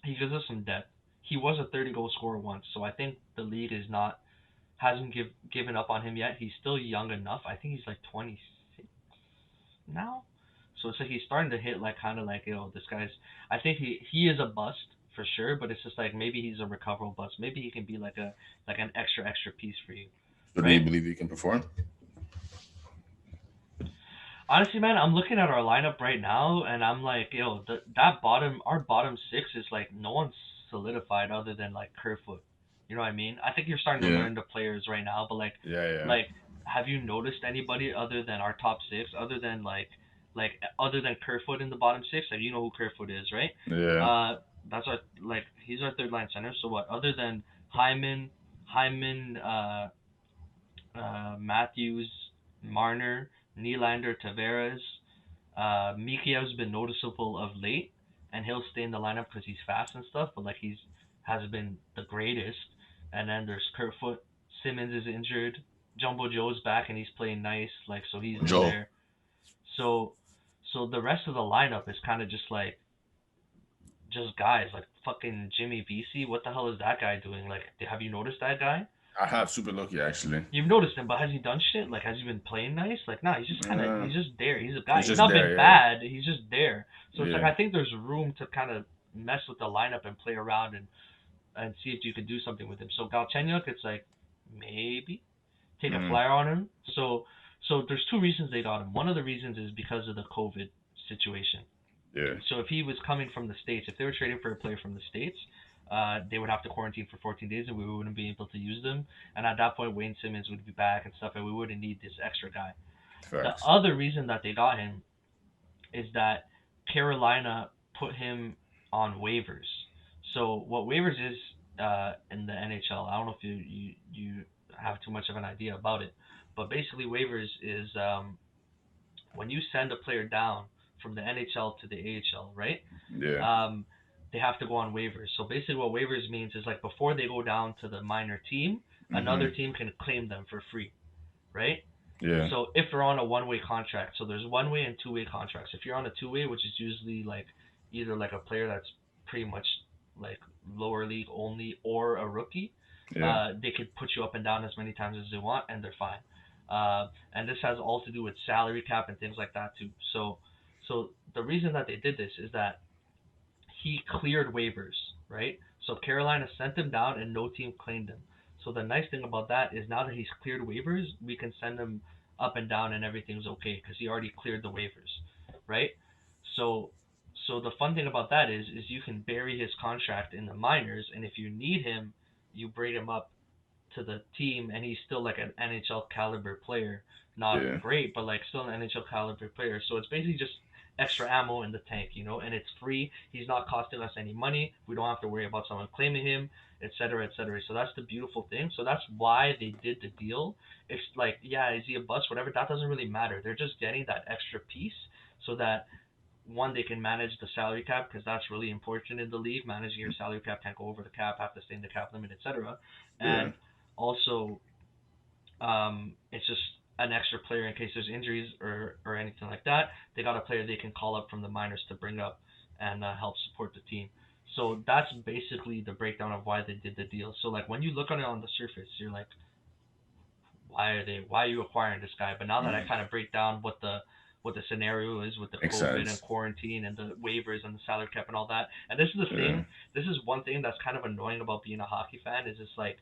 Speaker 2: He gives us some depth. He was a 30 goal scorer once, so I think the league is not hasn't given up on him yet. He's still young enough. I think he's like 26 now. So it's like he's starting to hit like kind of like this guy's. I think he is a bust for sure, but it's just like maybe he's a recoverable bust. Maybe he can be like an extra piece for you,
Speaker 1: So do you
Speaker 2: right?
Speaker 1: believe he can perform?
Speaker 2: Honestly, man, I'm looking at our lineup right now, and I'm like, that our bottom six is like no one's solidified other than like Kerfoot. You know what I mean? I think you're starting to
Speaker 1: Yeah.
Speaker 2: learn the players right now, but
Speaker 1: Yeah. Yeah.
Speaker 2: like, have you noticed anybody other than our top six, like other than Kerfoot in the bottom six? Like, you know who Kerfoot is, right?
Speaker 1: Yeah.
Speaker 2: That's our like he's our third line center. So what? Other than Hyman, Matthews, Marner, Nylander, Tavares. Mikiev's been noticeable of late, and he'll stay in the lineup because he's fast and stuff. But like he's has been the greatest. And then there's Kerfoot. Simmons is injured. Jumbo Joe's back and he's playing nice. Like so he's in
Speaker 1: Joe.
Speaker 2: there. So so the rest of the lineup is kind of just like just guys like fucking Jimmy VC. What the hell is that guy doing? Like, have you noticed that guy?
Speaker 1: I have super lucky actually.
Speaker 2: You've noticed him, but has he done shit? Like, has he been playing nice? Like, nah,
Speaker 1: Uh,
Speaker 2: he's just there. He's a guy.
Speaker 1: he's
Speaker 2: He's
Speaker 1: just
Speaker 2: not been
Speaker 1: there.
Speaker 2: bad. He's just there. So it's like
Speaker 1: Yeah.
Speaker 2: I think there's room to kind of mess with the lineup and play around and see if you can do something with him. So Galchenyuk, it's like maybe take a
Speaker 1: Yeah.
Speaker 2: flyer on him. So there's two reasons they got him. One of the reasons is because of the COVID situation.
Speaker 1: Yeah.
Speaker 2: So if he was coming from the States, if they were trading for a player from the States, they would have to quarantine for 14 days and we wouldn't be able to use them. And at that point, Wayne Simmons would be back and stuff, and we wouldn't need this extra guy. The
Speaker 1: Facts.
Speaker 2: other reason that they got him is that Carolina put him on waivers. So what waivers is in the NHL, I don't know if you have too much of an idea about it, but basically waivers is when you send a player down from the NHL to the AHL, right?
Speaker 1: Yeah.
Speaker 2: Um, they have to go on waivers. So basically, what waivers means is like before they go down to the minor team, another
Speaker 1: Mhm.
Speaker 2: team can claim them for free, right?
Speaker 1: Yeah.
Speaker 2: So if they're on a one-way contract, so there's one-way and two-way contracts. If you're on a two-way, which is usually like either like a player that's pretty much like lower league only or a rookie,
Speaker 1: Yeah.
Speaker 2: they could put you up and down as many times as they want, and they're fine. And this has all to do with salary cap and things like that too. So the reason that they did this is that he cleared waivers, right? So Carolina sent him down and no team claimed him. So the nice thing about that is now that he's cleared waivers, we can send him up and down and everything's okay because he already cleared the waivers, right? So so the fun thing about that is you can bury his contract in the minors, and if you need him, you bring him up to the team, and he's still like an NHL caliber player. Not
Speaker 1: Yeah.
Speaker 2: great, but like still an NHL caliber player. So it's basically just extra ammo in the tank, and it's free. He's not costing us any money. We don't have to worry about someone claiming him, etc., etc. So that's the beautiful thing. So that's why they did the deal. It's like, yeah, is he a bust, whatever? That doesn't really matter. They're just getting that extra piece so that one, they can manage the salary cap because that's really important in the league. Managing your salary cap, can't go over the cap, have to stay in the cap limit, etc.
Speaker 1: Yeah.
Speaker 2: And also, it's just an extra player in case there's injuries or anything like that. They got a player they can call up from the minors to bring up and help support the team. So that's basically the breakdown of why they did the deal. So like when you look at it on the surface, you're like, why are you acquiring this guy? But now that I
Speaker 1: Mm.
Speaker 2: kind of break down what the scenario is with the
Speaker 1: Makes
Speaker 2: COVID and
Speaker 1: sense.
Speaker 2: quarantine and the waivers and the salary cap and all that, and this is the
Speaker 1: Yeah.
Speaker 2: thing, this is one thing that's kind of annoying about being a hockey fan is it's like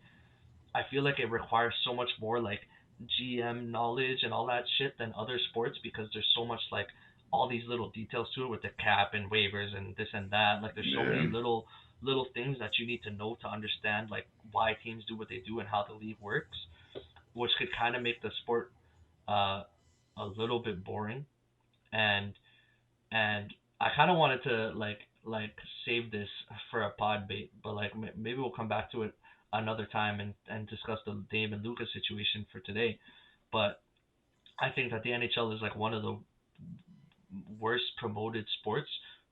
Speaker 2: I feel like it requires so much more like GM knowledge and all that shit than other sports because there's so much like all these little details to it with the cap and waivers and this and that. Like there's so many
Speaker 1: Yeah.
Speaker 2: little things that you need to know to understand like why teams do what they do and how the league works, which could kind of make the sport uh, a little bit boring. And and I kind of wanted to like save this for a pod bait, but like maybe we'll come back to it another time and discuss the Dame and Luka situation for today. But I think that the NHL is like one of the worst promoted sports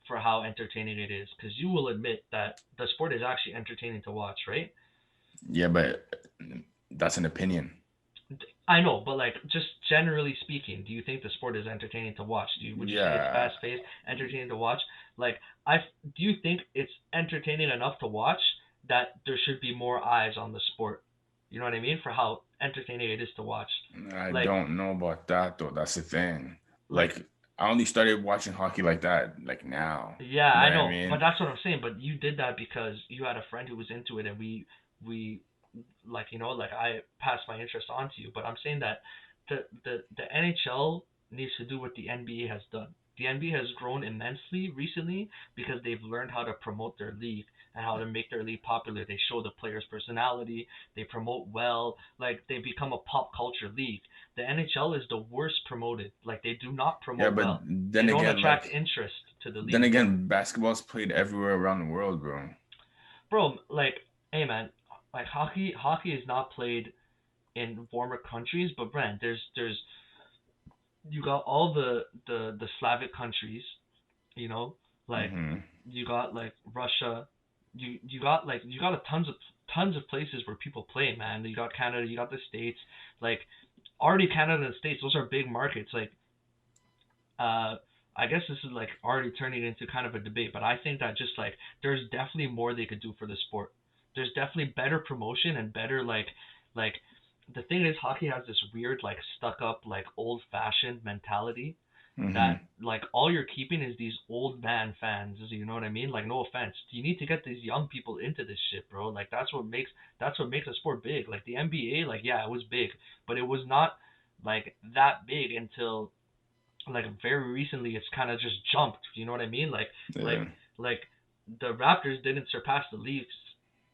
Speaker 2: for how entertaining it is, because you will admit that the sport is actually entertaining to watch, right?
Speaker 1: Yeah, but that's an opinion.
Speaker 2: I know, but like just generally speaking, do you think the sport is entertaining to watch? Would you say it's
Speaker 1: Yeah.
Speaker 2: fast paced, entertaining to watch? Like I do you think it's entertaining enough to watch that there should be more eyes on the sport? You know what I mean? For how entertaining it is to watch.
Speaker 1: I
Speaker 2: Like
Speaker 1: don't know about that though. That's the thing.
Speaker 2: like
Speaker 1: Like I only started watching hockey like that like now.
Speaker 2: yeah,
Speaker 1: You know
Speaker 2: I
Speaker 1: what I
Speaker 2: know, but
Speaker 1: mean?
Speaker 2: that's what I'm saying. But you did that because you had a friend who was into it, and we like like I passed my interest on to you. But I'm saying that the NHL needs to do what the NBA has done. The NBA has grown immensely recently because they've learned how to promote their league and how to make their league popular. They show the players' personality, they promote well, like they become a pop culture league. The NHL is the worst promoted. Like they do not
Speaker 1: Yeah,
Speaker 2: promote
Speaker 1: but
Speaker 2: well. They
Speaker 1: then
Speaker 2: don't
Speaker 1: again,
Speaker 2: attract
Speaker 1: like
Speaker 2: interest to the
Speaker 1: then
Speaker 2: league.
Speaker 1: again, basketball's played everywhere around the world, bro.
Speaker 2: Bro, like, hey man, like hockey is not played in warmer countries, but Brent, there's you got all the Slavic countries, you know, like
Speaker 1: Hmm.
Speaker 2: you got like Russia, you got tons of places where people play, man. You got Canada, you got the States, like already Canada and the States, those are big markets. Like uh I guess this is like already turning into kind of a debate, but I think that just like there's definitely more they could do for the sport. There's definitely better promotion and better like the thing is hockey has this weird like stuck up like old fashioned mentality that
Speaker 1: Hmm.
Speaker 2: like all you're keeping is these old man fans, you know what I mean? Like no offense. You need to get these young people into this shit, bro. Like that's what makes a sport big. Like the NBA, like yeah, it was big, but it was not like that big until like very recently it's kind of just jumped. You know what I mean? Like
Speaker 1: Yeah.
Speaker 2: like the Raptors didn't surpass the Leafs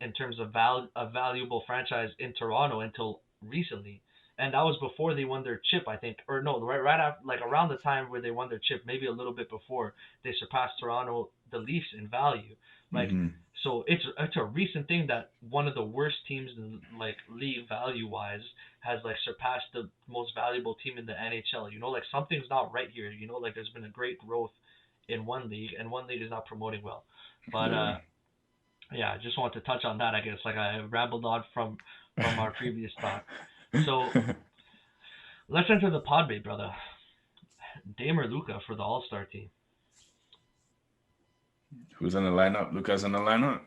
Speaker 2: in terms of a valuable franchise in Toronto until recently, and that was before they won their chip, I think, or no, right after, like around the time where they won their chip, maybe a little bit before they surpassed Toronto, the Leafs in value. Like
Speaker 1: Hmm.
Speaker 2: so, it's a recent thing that one of the worst teams in like league value wise has like surpassed the most valuable team in the NHL. Like something's not right here. Like there's been a great growth in one league, and one league is not promoting well. But
Speaker 1: Yeah.
Speaker 2: yeah, I just wanted to touch on that. I guess like I rambled on from our previous talk. So let's enter the Podbate, brother. Dame or Luka for the All Star team?
Speaker 1: Who's on the lineup? Luka's on the lineup.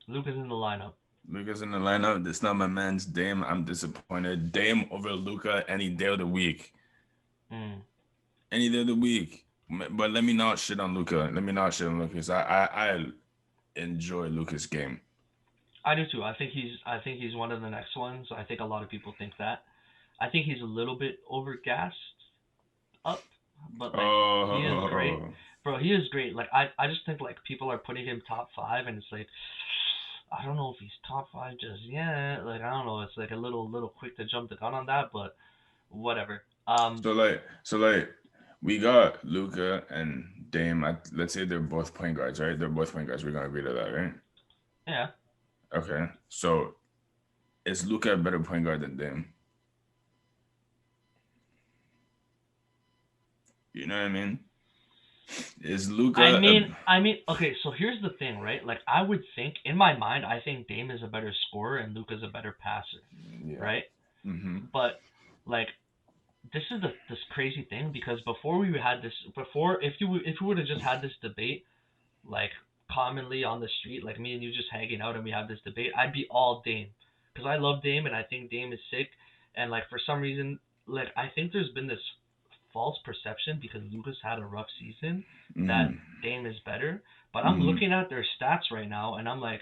Speaker 2: Luka's in the lineup.
Speaker 1: Luka's in the lineup. That's not my man's Dame. I'm disappointed. Dame over Luka any day of the week.
Speaker 2: Mm.
Speaker 1: Any day of the week. But let me not shit on Luka. Let me not shit on Luka because I enjoy Luka's game.
Speaker 2: I do too. I think he's one of the next ones. I think a lot of people think that. I think he's a little bit overgassed up, but like he is great.
Speaker 1: Oh,
Speaker 2: Bro, he is great. Like I just think like people are putting him top five and it's like I don't know if he's top five just yet. Like I don't know, it's like a little quick to jump the gun on that, but whatever.
Speaker 1: so like, we got Luka and Dame. Let's say they're both point guards, right? They're both point guards. We're gonna agree to that, right?
Speaker 2: Yeah.
Speaker 1: Okay. So is Luka a better point guard than Dame? You know what I mean? Is
Speaker 2: I
Speaker 1: Luka
Speaker 2: mean, I mean, okay. So here's the thing, right? Like, I would think in my mind, I think Dame is a better scorer and Luka's a better passer,
Speaker 1: yeah.
Speaker 2: right?
Speaker 1: Mm-hmm.
Speaker 2: But like, this is this crazy thing because before if you would have just had this debate like commonly on the street, like me and you just hanging out and we have this debate, I'd be all Dame because I love Dame and I think Dame is sick, and like for some reason, like I think there's been this false perception because Lucas had a rough season that
Speaker 1: Mm-hmm.
Speaker 2: Dame is better, but I'm
Speaker 1: Mm-hmm.
Speaker 2: looking at their stats right now and I'm like,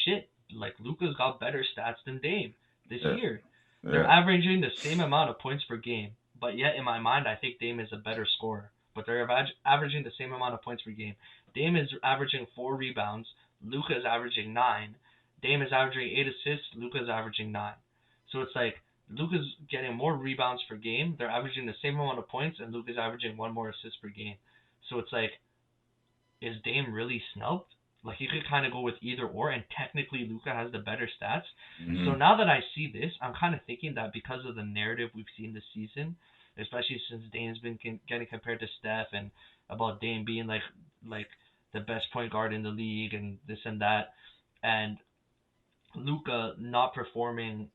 Speaker 2: shit, like Lucas got better stats than Dame this
Speaker 1: Yeah.
Speaker 2: year. They're
Speaker 1: Yeah.
Speaker 2: averaging the same amount of points per game, but yet in my mind I think Dame is a better scorer. But they're averaging the same amount of points per game. Dame is averaging 4 rebounds. Luka is averaging 9. Dame is averaging 8 assists. Luka is averaging 9. So it's like Luka's getting more rebounds per game. They're averaging the same amount of points, and Luka's averaging one more assist per game. So it's like, is Dame really snubbed? Like you could kind of go with either or, and technically Luka has the better stats. So
Speaker 1: Mm-hmm.
Speaker 2: now that I see this, I'm kind of thinking that because of the narrative we've seen this season, especially since Dame's been getting compared to Steph and about Dame being like the best point guard in the league and this and that, and Luka not performing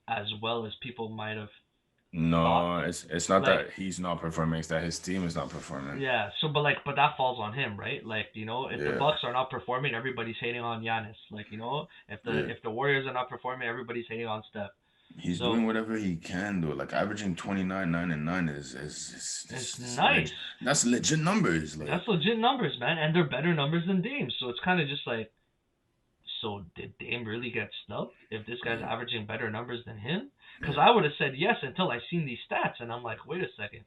Speaker 2: as well as people might have thought,
Speaker 1: No, it's not
Speaker 2: like
Speaker 1: that he's not performing, it's that his team is not performing.
Speaker 2: yeah, so but that falls on him, right? Like, if the
Speaker 1: Yeah.
Speaker 2: Bucks are not performing, everybody's hating on Giannis. Like,
Speaker 1: Yeah.
Speaker 2: if the Warriors are not performing, everybody's hating on Steph.
Speaker 1: He's
Speaker 2: So
Speaker 1: doing whatever he can though. Like averaging 29, 9, and 9
Speaker 2: it's
Speaker 1: is
Speaker 2: nice.
Speaker 1: that's legit numbers. Like
Speaker 2: That's legit numbers, man, and they're better numbers than Dame. So it's kind of just like, so did Dame really get snubbed if this guy's
Speaker 1: yeah.
Speaker 2: averaging better numbers than him? Because
Speaker 1: Yeah.
Speaker 2: I would have said yes until I seen these stats, and I'm like, wait a second,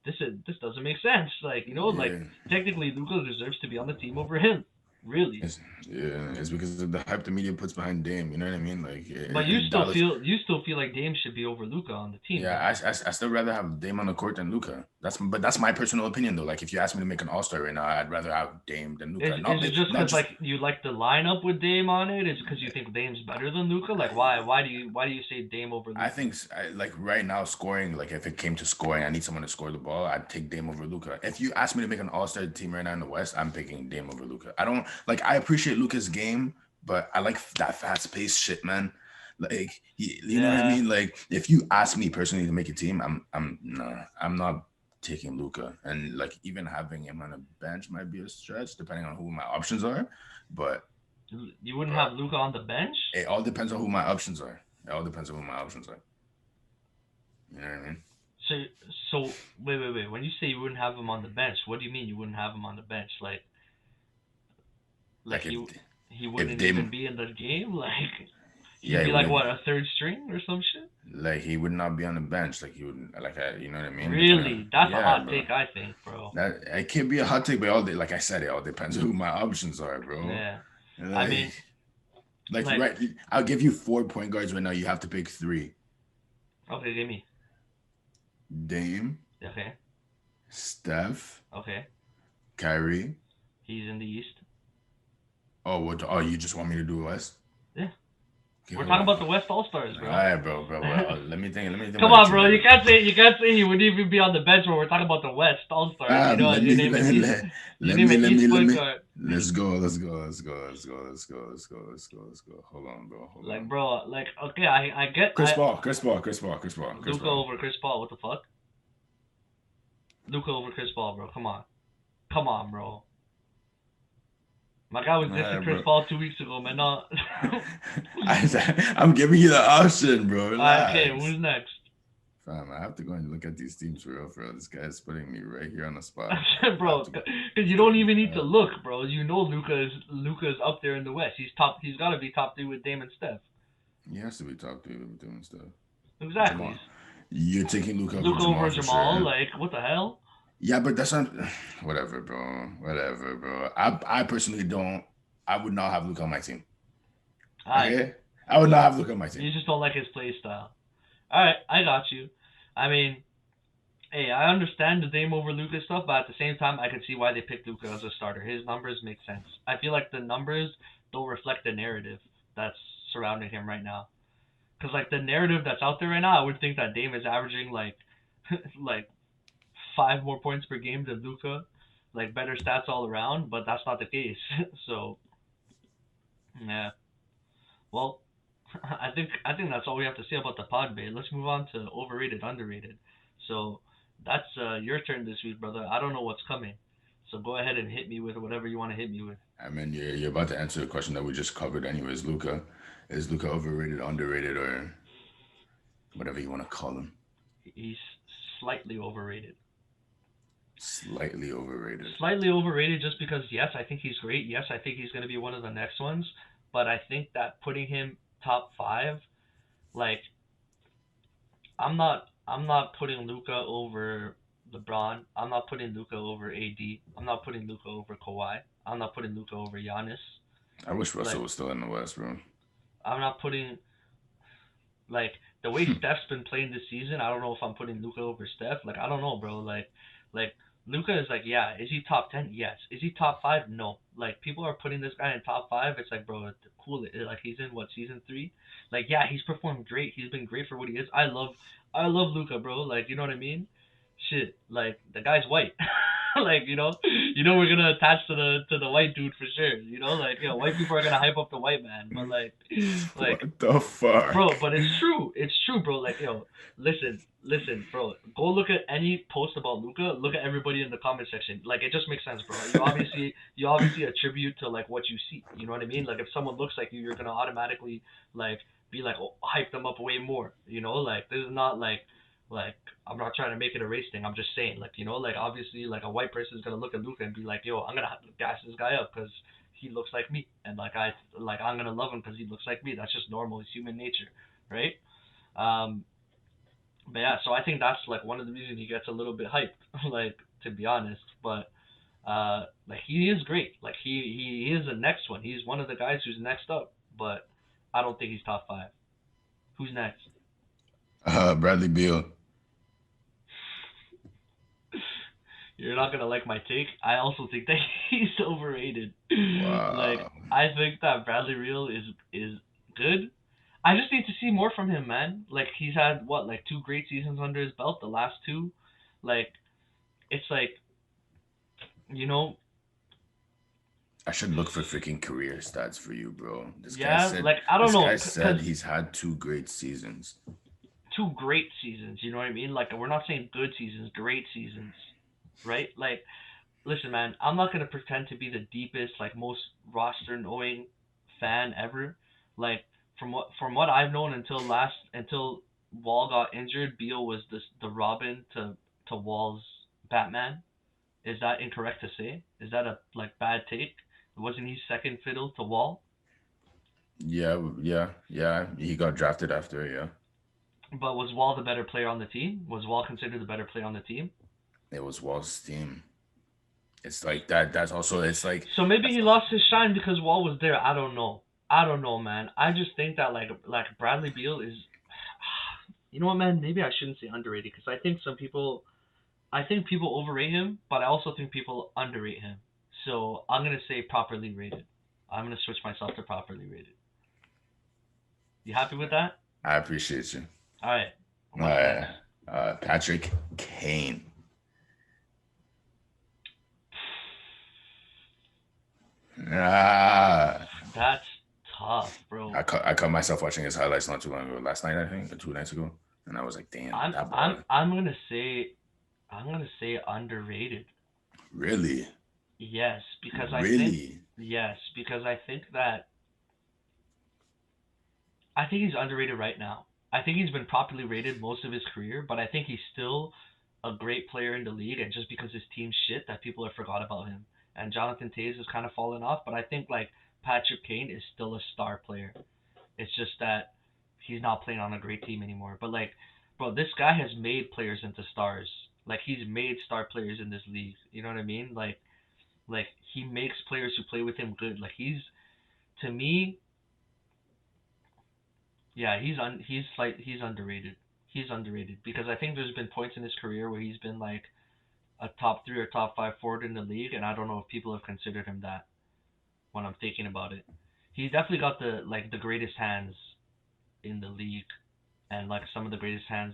Speaker 2: this doesn't make sense. Like, like
Speaker 1: Yeah.
Speaker 2: technically Luka deserves to be on the team over him, really.
Speaker 1: It's because of the hype the media puts behind Dame. You know what I mean? Like
Speaker 2: But
Speaker 1: in Dallas.
Speaker 2: you still feel like Dame should be over Luka on the team,
Speaker 1: Yeah,
Speaker 2: though.
Speaker 1: I still rather have Dame on the court than Luka. That's my personal opinion though. Like if you ask me to make an All Star right now, I'd rather have Dame than Luka.
Speaker 2: Is it just
Speaker 1: Not
Speaker 2: because
Speaker 1: just
Speaker 2: like you like the lineup with Dame on it? Is it because you think Dame's better than Luka? Like why do you say Dame over
Speaker 1: I
Speaker 2: Luka?
Speaker 1: think like right now scoring. Like if it came to scoring, I need someone to score the ball. I'd take Dame over Luka. If you ask me to make an All Star team right now in the West, I'm picking Dame over Luka. I don't like. I appreciate Luka's game, but I like that fast paced shit, man. Like you know what I
Speaker 2: Yeah,
Speaker 1: mean? Like if you ask me personally to make a team, I'm not taking Luka, and like even having him on a bench might be a stretch depending on who my options are. But
Speaker 2: you wouldn't
Speaker 1: but
Speaker 2: have Luka on the bench.
Speaker 1: it all depends on who my options are. It all depends on who my options are. You know what I mean?
Speaker 2: So wait. When you say you wouldn't have him on the bench, what do you mean you wouldn't have him on the bench? Like
Speaker 1: Like
Speaker 2: he
Speaker 1: if
Speaker 2: wouldn't even
Speaker 1: Dame,
Speaker 2: be in the game. Like
Speaker 1: yeah,
Speaker 2: he'd
Speaker 1: he
Speaker 2: be like
Speaker 1: wouldn't.
Speaker 2: what, a third string or some shit.
Speaker 1: Like he would not be on the bench. Like he would like you know what I mean? Depending on
Speaker 2: Really, that's a
Speaker 1: yeah,
Speaker 2: hot
Speaker 1: bro.
Speaker 2: take, I think, bro.
Speaker 1: That it could be a hot take, but like I said, it all depends on who my options are, bro.
Speaker 2: Yeah, I
Speaker 1: Like
Speaker 2: mean,
Speaker 1: like
Speaker 2: like
Speaker 1: right, I'll give you 4 point guards right now. You have to pick three:
Speaker 2: okay, give me.
Speaker 1: Dame,
Speaker 2: Okay,
Speaker 1: Steph,
Speaker 2: okay.
Speaker 1: Kyrie.
Speaker 2: He's in the East.
Speaker 1: Oh, what? Oh, you just want me to do West?
Speaker 2: Yeah,
Speaker 1: Okay,
Speaker 2: we're
Speaker 1: hold
Speaker 2: talking
Speaker 1: on.
Speaker 2: about the West All Stars,
Speaker 1: All
Speaker 2: bro.
Speaker 1: right, bro. Well, let me think. Let me think
Speaker 2: Come
Speaker 1: about the
Speaker 2: on,
Speaker 1: team
Speaker 2: bro.
Speaker 1: right now.
Speaker 2: You can't say he wouldn't even be on the bench when we're talking about the West All Stars.
Speaker 1: Let
Speaker 2: You
Speaker 1: me
Speaker 2: name an East. You
Speaker 1: let
Speaker 2: name
Speaker 1: me
Speaker 2: an
Speaker 1: let me
Speaker 2: East
Speaker 1: let
Speaker 2: point
Speaker 1: me
Speaker 2: guard.
Speaker 1: let's go. Let's go. Hold
Speaker 2: Like,
Speaker 1: on.
Speaker 2: bro. Like, okay, I get
Speaker 1: Chris Paul, Chris Paul, Chris Paul, Chris Paul, Chris
Speaker 2: Luka
Speaker 1: Paul.
Speaker 2: over Chris Paul. What the fuck? Luka over Chris Paul, bro. Come on, bro. My guy was dissing
Speaker 1: Alright,
Speaker 2: Chris
Speaker 1: bro.
Speaker 2: Paul 2 weeks ago, man. No.
Speaker 1: I'm giving you the option, bro.
Speaker 2: Okay,
Speaker 1: Relax.
Speaker 2: who's next?
Speaker 1: Fam, I have to go and look at these teams for real, for real. This guy is putting me right here on the spot. I have
Speaker 2: Bro,
Speaker 1: to go.
Speaker 2: because you don't even need to look, bro. You know Luka's up there in the West. He's top. He's got to be top 3 with Dame and Steph.
Speaker 1: He has to be top three with doing stuff.
Speaker 2: Exactly.
Speaker 1: Jamal, you're taking Luka over
Speaker 2: Luka
Speaker 1: Jamal
Speaker 2: over
Speaker 1: for sure.
Speaker 2: Jamal,
Speaker 1: Yeah,
Speaker 2: like what the hell?
Speaker 1: yeah, but that's not. Whatever, bro. Whatever, bro. I personally don't. I would not have Luka on my team.
Speaker 2: I
Speaker 1: Okay, I would not have Luka on my
Speaker 2: You
Speaker 1: team.
Speaker 2: just don't like his play style. All right, I got you. I mean, hey, I understand the Dame over Luka stuff, but at the same time, I can see why they picked Luka as a starter. His numbers make sense. I feel like the numbers don't reflect the narrative that's surrounding him right now. Because like the narrative that's out there right now, I would think that Dame is averaging like like 5 more points per game than Luka, like better stats all around. But that's not the case. So yeah, well, I think that's all we have to say about the Podbate. Let's move on to overrated, underrated. So that's your turn this week, brother. I don't know what's coming, so go ahead and hit me with whatever you want to hit me with.
Speaker 1: I mean, you're about to answer a question that we just covered, anyways. Luka, is Luka overrated, underrated, or whatever you want to call him?
Speaker 2: He's slightly overrated.
Speaker 1: Slightly overrated.
Speaker 2: Slightly overrated just because yes, I think he's great. Yes, I think he's going to be one of the next ones. But I think that putting him top 5, like I'm not putting Luka over LeBron. I'm not putting Luka over AD. I'm not putting Luka over Kawhi. I'm not putting Luka over Giannis.
Speaker 1: I wish Russell
Speaker 2: Like
Speaker 1: was still in the West, bro.
Speaker 2: I'm not putting like the way Steph's been playing this season. I don't know if I'm putting Luka over Steph. Like I don't know, bro. Like Luka is like yeah. Is he top 10? Yes. Is he top 5? No. Like people are putting this guy in top 5. It's like bro, cool. Like he's in what season 3? Like yeah, he's performed great. He's been great for what he is. I love Luka, bro. Like you know what I mean? Shit. Like the guy's white. Like we're gonna attach to the white dude for sure. Like white people are gonna hype up the white man, but like
Speaker 1: What the
Speaker 2: bro,
Speaker 1: fuck?
Speaker 2: but it's true. It's true, bro. Like, listen, bro. Go look at any post about Luca. Look at everybody in the comment section. Like, it just makes sense, bro. You obviously attribute to like what you see. You know what I mean? Like, if someone looks like you, you're gonna automatically like be like, oh, hype them up way more. Like this is not like I'm not trying to make it a race thing. I'm just saying, like, like obviously, like a white person is gonna look at Luca and be like, yo, I'm gonna gas this guy up because he looks like me, and I'm gonna love him because he looks like me. That's just normal. It's human nature, right? Um, but yeah, so I think that's like one of the reasons he gets a little bit hyped, like to be honest. But like he is great. Like he is the next one. He's one of the guys who's next up. But I don't think he's top 5. Who's next?
Speaker 1: Bradley Beal.
Speaker 2: You're not gonna like my take. I also think that he's overrated. Like
Speaker 1: Wow.
Speaker 2: I think that Bradley Beal is good. I just need to see more from him, man. Like he's had what, like 2 great seasons under his belt, the last two. Like it's like you know,
Speaker 1: I should look for freaking career stats for you, bro.
Speaker 2: yeah. Like I don't
Speaker 1: This
Speaker 2: know,
Speaker 1: guy
Speaker 2: cause
Speaker 1: said he's had 2 great seasons.
Speaker 2: 2 great seasons. You know what I mean? Like we're not saying good seasons, great seasons, right? Like listen, man. I'm not gonna pretend to be the deepest, like most roster knowing fan ever. Like from what I've known until Wall got injured, Beal was the Robin to Wall's Batman. Is that incorrect to say? Is that a like bad take? Wasn't he second fiddle to Wall?
Speaker 1: Yeah, yeah. He got drafted after, yeah.
Speaker 2: But was Wall the better player on the team? Was Wall considered the better player on the team?
Speaker 1: It was Wall's team. It's like that.
Speaker 2: So maybe
Speaker 1: That's
Speaker 2: he lost his shine because Wall was there. I don't know. I don't know, man. I just think that like Bradley Beal is. You know what, man? Maybe I shouldn't say underrated because I think people overrate him, but I also think people underrate him. So I'm gonna say properly rated. I'm gonna switch myself to properly rated. You happy with that?
Speaker 1: I appreciate you.
Speaker 2: All right. What's next?
Speaker 1: Uh, Patrick Kane. Ah,
Speaker 2: That's tough, bro.
Speaker 1: I caught myself watching his highlights not too long ago. Last night, I think, or 2 nights ago, and I was like, "Damn,
Speaker 2: I'm
Speaker 1: that
Speaker 2: I'm
Speaker 1: ball,
Speaker 2: I'm gonna say I'm gonna say underrated.
Speaker 1: really,
Speaker 2: Yes, because I think
Speaker 1: really."
Speaker 2: Yes, because I think he's underrated right now. I think he's been properly rated most of his career, but I think he's still a great player in the league, and just because his team's shit, that people have forgot about him. And Jonathan Tays has kind of fallen off, but I think like Patrick Kane is still a star player. It's just that he's not playing on a great team anymore. But like, bro, this guy has made players into stars. Like he's made star players in this league. You know what I mean? Like he makes players who play with him good. Like he's to me, yeah, he's underrated. He's underrated because I think there's been points in his career where he's been like a top 3 or top 5 forward in the league, and I don't know if people have considered him that when I'm thinking about it. He's definitely got the greatest hands in the league, and like some of the greatest hands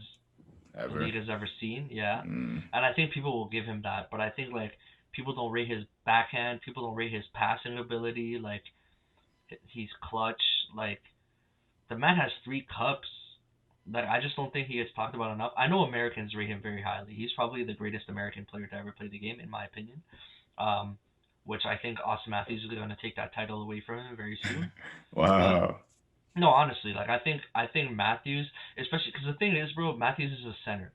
Speaker 2: the
Speaker 1: Ever.
Speaker 2: league has ever seen. Yeah,
Speaker 1: Mm.
Speaker 2: and I think people will give him that, but I think like people don't rate his backhand, people don't rate his passing ability. Like he's clutch. Like the man has 3 cups. Like I just don't think he gets talked about enough. I know Americans rate him very highly. He's probably the greatest American player to ever play the game, in my opinion. Um, which I think Austin Matthews is going to take that title away from him very soon. But
Speaker 1: Wow.
Speaker 2: no, honestly, like I think Matthews, especially because the thing is, bro, Matthews is a center.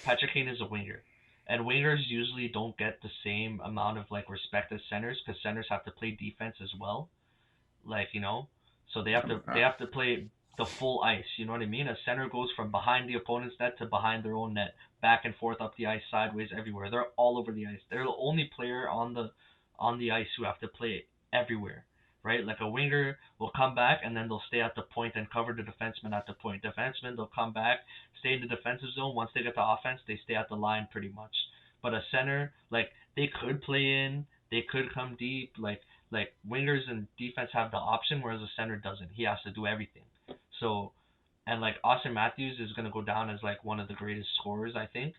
Speaker 2: Patrick Kane is a winger, and wingers usually don't get the same amount of like respect as centers because centers have to play defense as well. Like so they have to play the full ice. You know what I mean? A center goes from behind the opponent's net to behind their own net, back and forth up the ice, sideways, everywhere. They're all over the ice. They're the only player on the ice who have to play everywhere. Right? Like a winger will come back and then they'll stay at the point and cover the defenseman at the point. Defensemen they'll come back, stay in the defensive zone. Once they get to offense, they stay at the line pretty much. But a center, like they could play in, they could come deep, like wingers and defense have the option, whereas a center doesn't. He has to do everything. So, and like Austin Matthews is gonna go down as like one of the greatest scorers, I think.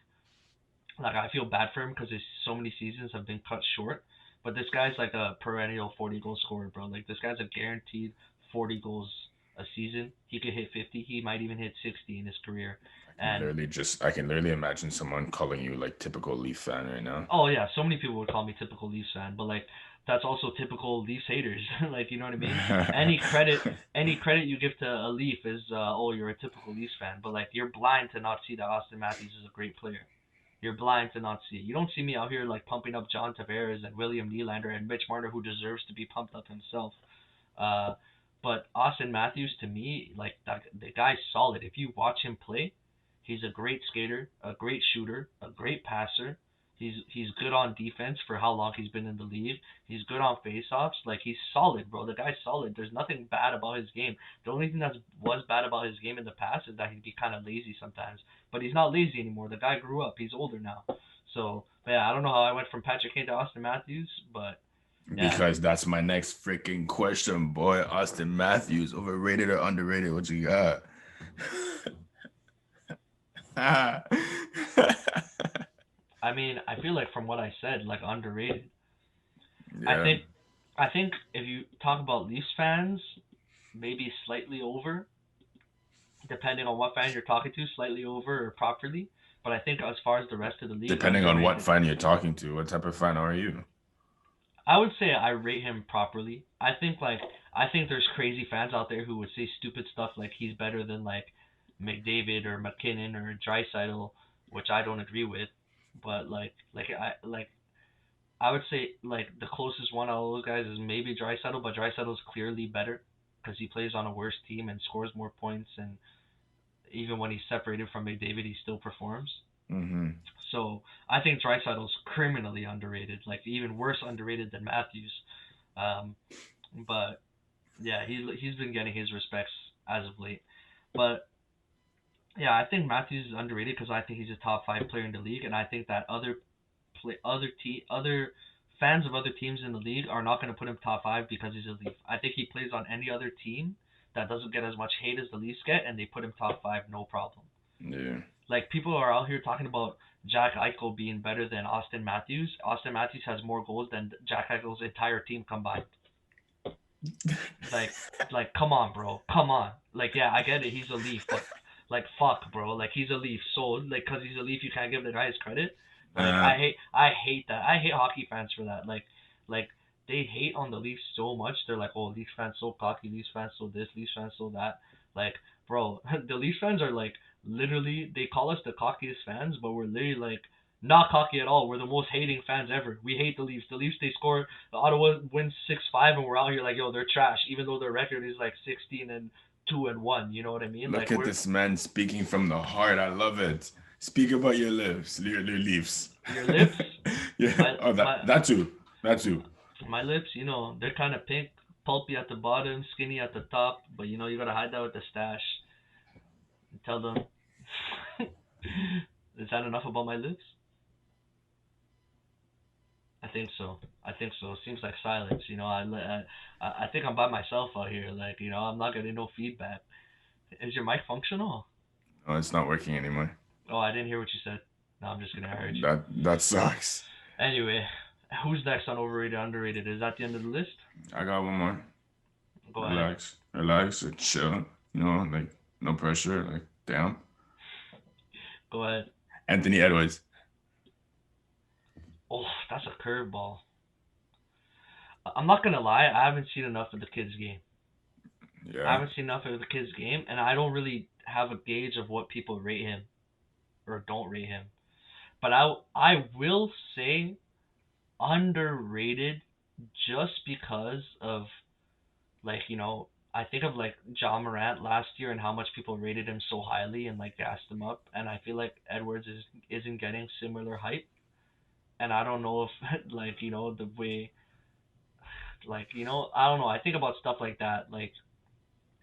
Speaker 2: Like I feel bad for him because his so many seasons have been cut short. But this guy's like a perennial 40 goal scorer, bro. Like this guy's a guaranteed 40 goals a season. He could hit 50. He might even hit 60 in his career. And
Speaker 1: I can literally imagine someone calling you like typical Leaf fan right now.
Speaker 2: oh yeah, so many people would call me typical Leafs fan, but like that's also typical Leafs haters. Like you know what I mean? Any credit any credit you give to a Leaf is oh you're a typical Leafs fan, but like you're blind to not see that Austin Matthews is a great player. You're blind to not see it. You don't see me out here like pumping up John Tavares and William Nylander and Mitch Marner who deserves to be pumped up himself. Uh, but Austin Matthews to me, like the guy's solid. If you watch him play, he's a great skater, a great shooter, a great passer. He's good on defense for how long he's been in the league. He's good on faceoffs. Like he's solid, bro. The guy's solid. There's nothing bad about his game. The only thing that was bad about his game in the past is that he'd be kind of lazy sometimes. But he's not lazy anymore. The guy grew up. He's older now. So, but yeah, I don't know how I went from Patrick Kane to Austin Matthews, but yeah,
Speaker 1: Because that's my next freaking question, boy. Austin Matthews, overrated or underrated? What you got?
Speaker 2: I mean, I feel like from what I said, like underrated. I
Speaker 1: Yeah.
Speaker 2: think I think if you talk about Leafs fans, maybe slightly over, depending on what fan you're talking to, slightly over or properly. But I think as far as the rest of the league,
Speaker 1: Depending on what
Speaker 2: underrated.
Speaker 1: fan you're talking to, what type of fan are you?
Speaker 2: I would say I rate him properly. I think there's crazy fans out there who would say stupid stuff like he's better than like McDavid or McKinnon or Draisaitl, which I don't agree with. But I would say like the closest one out of those guys is maybe Draisaitl, but Draisaitl's clearly better because he plays on a worse team and scores more points, and even when he's separated from McDavid, he still performs.
Speaker 1: Mm-hmm.
Speaker 2: So I think Draisaitl's criminally underrated, like even worse underrated than Matthews. Um, but yeah, he's been getting his respects as of late. But yeah, I think Matthews is underrated because I think he's a top 5 player in the league, and I think that other fans of other teams in the league are not going to put him top 5 because he's a Leaf. I think he plays on any other team that doesn't get as much hate as the Leafs get, and they put him top 5 no problem.
Speaker 1: Yeah.
Speaker 2: Like people are out here talking about Jack Eichel being better than Austin Matthews. Austin Matthews has more goals than Jack Eichel's entire team combined. Like come on, bro, come on. Like yeah, I get it, he's a Leaf, but like fuck, bro, like he's a Leaf, so like because he's a Leaf, you can't give the guy his credit. Like
Speaker 1: Uh,
Speaker 2: I hate that. I hate hockey fans for that. Like they hate on the Leafs so much. They're like, oh, Leafs fans so cocky, Leafs fans so this, Leafs fans so that. Like, bro, the Leafs fans are like literally they call us the cockiest fans, but we're literally like not cocky at all. We're the most hating fans ever. We hate the Leafs. The Leafs they score, Ottawa wins 6-5, and we're out here like, yo, they're trash, even though their record is like 16-2-1. You know what I mean?
Speaker 1: Look
Speaker 2: Like
Speaker 1: at this man speaking from the heart. I love it. Speak about your lips, your Leafs.
Speaker 2: your lips,
Speaker 1: Yeah.
Speaker 2: my
Speaker 1: Oh,
Speaker 2: my
Speaker 1: that too. That too.
Speaker 2: my lips, they're kind of pink, pulpy at the bottom, skinny at the top, but you gotta hide that with the stash. Tell them. Is that enough about my lips? I think so. I think so. It seems like silence. I think I'm by myself out here. Like, I'm not getting no feedback. Is your mic functional?
Speaker 1: No, it's not working anymore.
Speaker 2: Oh, I didn't hear what you said. No, I'm just gonna hear you.
Speaker 1: That sucks.
Speaker 2: Anyway, who's next on overrated, underrated? Is that the end of the list?
Speaker 1: I got one more.
Speaker 2: Go ahead.
Speaker 1: Relax, chill. Like no pressure. Like damn.
Speaker 2: Go ahead.
Speaker 1: Anthony Edwards.
Speaker 2: Oh, that's a curveball. I'm not gonna lie, I haven't seen enough of the kids' game.
Speaker 1: Yeah.
Speaker 2: I haven't seen enough of the kids' game, and I don't really have a gauge of what people rate him or don't rate him. But I will say underrated just because of like I think of like John Morant last year and how much people rated him so highly and like gassed him up, and I feel like Edwards isn't getting similar hype, and I don't know if like the way like I don't know, I think about stuff like that. Like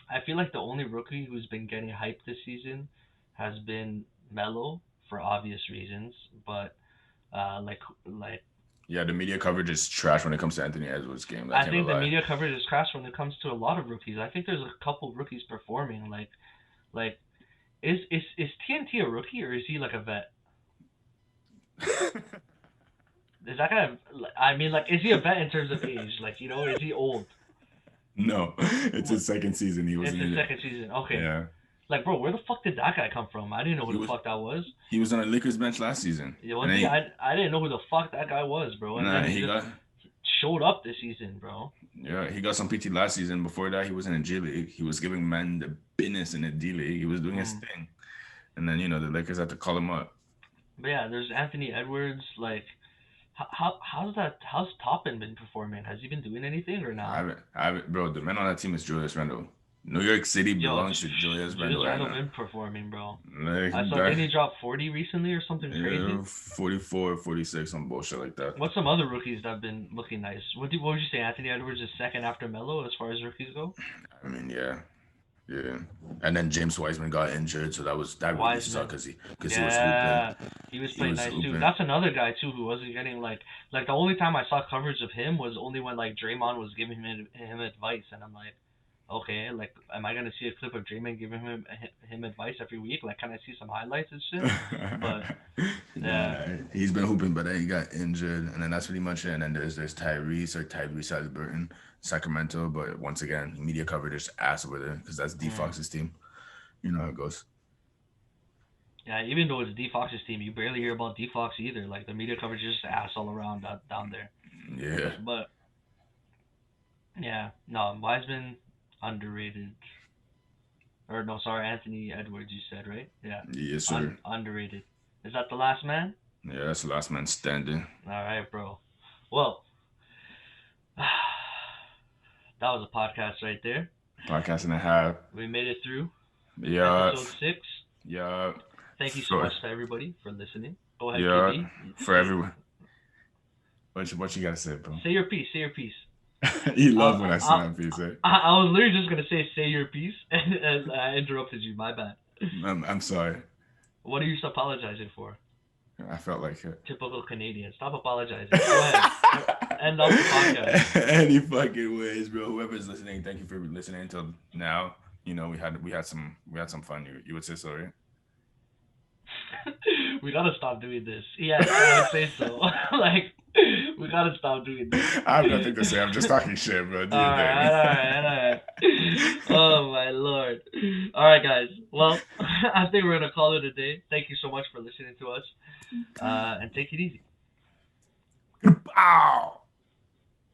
Speaker 2: I feel like the only rookie who's been getting hyped this season has been Melo for obvious reasons, but like
Speaker 1: Yeah, the media coverage is trash when it comes to Anthony Edwards' game.
Speaker 2: I think the media coverage is trash when it comes to a lot of rookies. I think there's a couple rookies performing like is TNT a rookie or is he like a vet? Is that guy? I mean, like, is he a vet in terms of age? Like, is he old?
Speaker 1: No, it's his second season. He was
Speaker 2: It's his second season. Okay.
Speaker 1: Yeah.
Speaker 2: Like, bro, where the fuck did that guy come from? I didn't know who the fuck that was.
Speaker 1: He was on the Lakers bench last season.
Speaker 2: Yeah, was he? I didn't know who the fuck that guy was, bro. And then he showed up this season, bro.
Speaker 1: Yeah, he got some PT last season. Before that, he was in a G League. He was giving men the business in the D League. He was doing his thing. And then, the Lakers had to call him up.
Speaker 2: But yeah, there's Anthony Edwards. Like, how's Toppin been performing? Has he been doing anything or not?
Speaker 1: I haven't, bro. The man on that team is Julius Randle. New York City belongs to Julius Randle.
Speaker 2: Julius Randle been performing, bro.
Speaker 1: Like,
Speaker 2: I saw didn't he drop 40 recently or something crazy?
Speaker 1: 44, 46, some bullshit like that.
Speaker 2: What's some other rookies that have been looking nice? What would you say? Anthony Edwards is second after Melo as far as rookies go?
Speaker 1: I mean, yeah. And then James Wiseman got injured, so that really sucked because he was hooping.
Speaker 2: He was playing nice too. That's another guy too who wasn't getting like the only time I saw coverage of him was only when like Draymond was giving him advice, and I'm like, okay, like am I gonna see a clip of Draymond giving him advice every week? Like, can I see some highlights and shit? But yeah,
Speaker 1: he's been hooping, but then he got injured, and then that's pretty much it. And then there's Tyrese Halliburton, Sacramento, but once again, media coverage is ass over there because that's D Fox's team. You know how it goes.
Speaker 2: Yeah, even though it's D Fox's team, you barely hear about D Fox either. Like the media coverage is just ass all around down there.
Speaker 1: Yeah.
Speaker 2: But yeah, no, Wiseman underrated. Or no, sorry, Anthony Edwards. You said right? Yeah.
Speaker 1: Yes, sir.
Speaker 2: Underrated. Is that the last man?
Speaker 1: Yeah, that's the last man standing.
Speaker 2: All right, bro. Well. That was a podcast right there.
Speaker 1: Podcast and a half.
Speaker 2: We made it through.
Speaker 1: Yeah.
Speaker 2: Episode 6.
Speaker 1: Yeah.
Speaker 2: Thank you so much to everybody for listening. Go ahead,
Speaker 1: yeah,
Speaker 2: KB.
Speaker 1: For everyone. What you gotta say, bro?
Speaker 2: Say your piece.
Speaker 1: You love when I say my piece, eh?
Speaker 2: I was literally just gonna say your piece, and I interrupted you. My bad.
Speaker 1: I'm sorry.
Speaker 2: What are you apologizing for?
Speaker 1: I felt like it. Typical
Speaker 2: Canadian. Stop apologizing. Go ahead. End off the podcast.
Speaker 1: Any fucking ways, bro. Whoever's listening, thank you for listening until now. We had some fun. You would say so, right?
Speaker 2: We gotta stop doing this. Yeah, I would say so. Like, we gotta stop doing this.
Speaker 1: I have nothing to say. I'm just talking shit, bro. Do
Speaker 2: all right. Oh my lord. All right, guys. Well, I think we're gonna call it a day. Thank you so much for listening to us, and take it easy.
Speaker 1: Ow!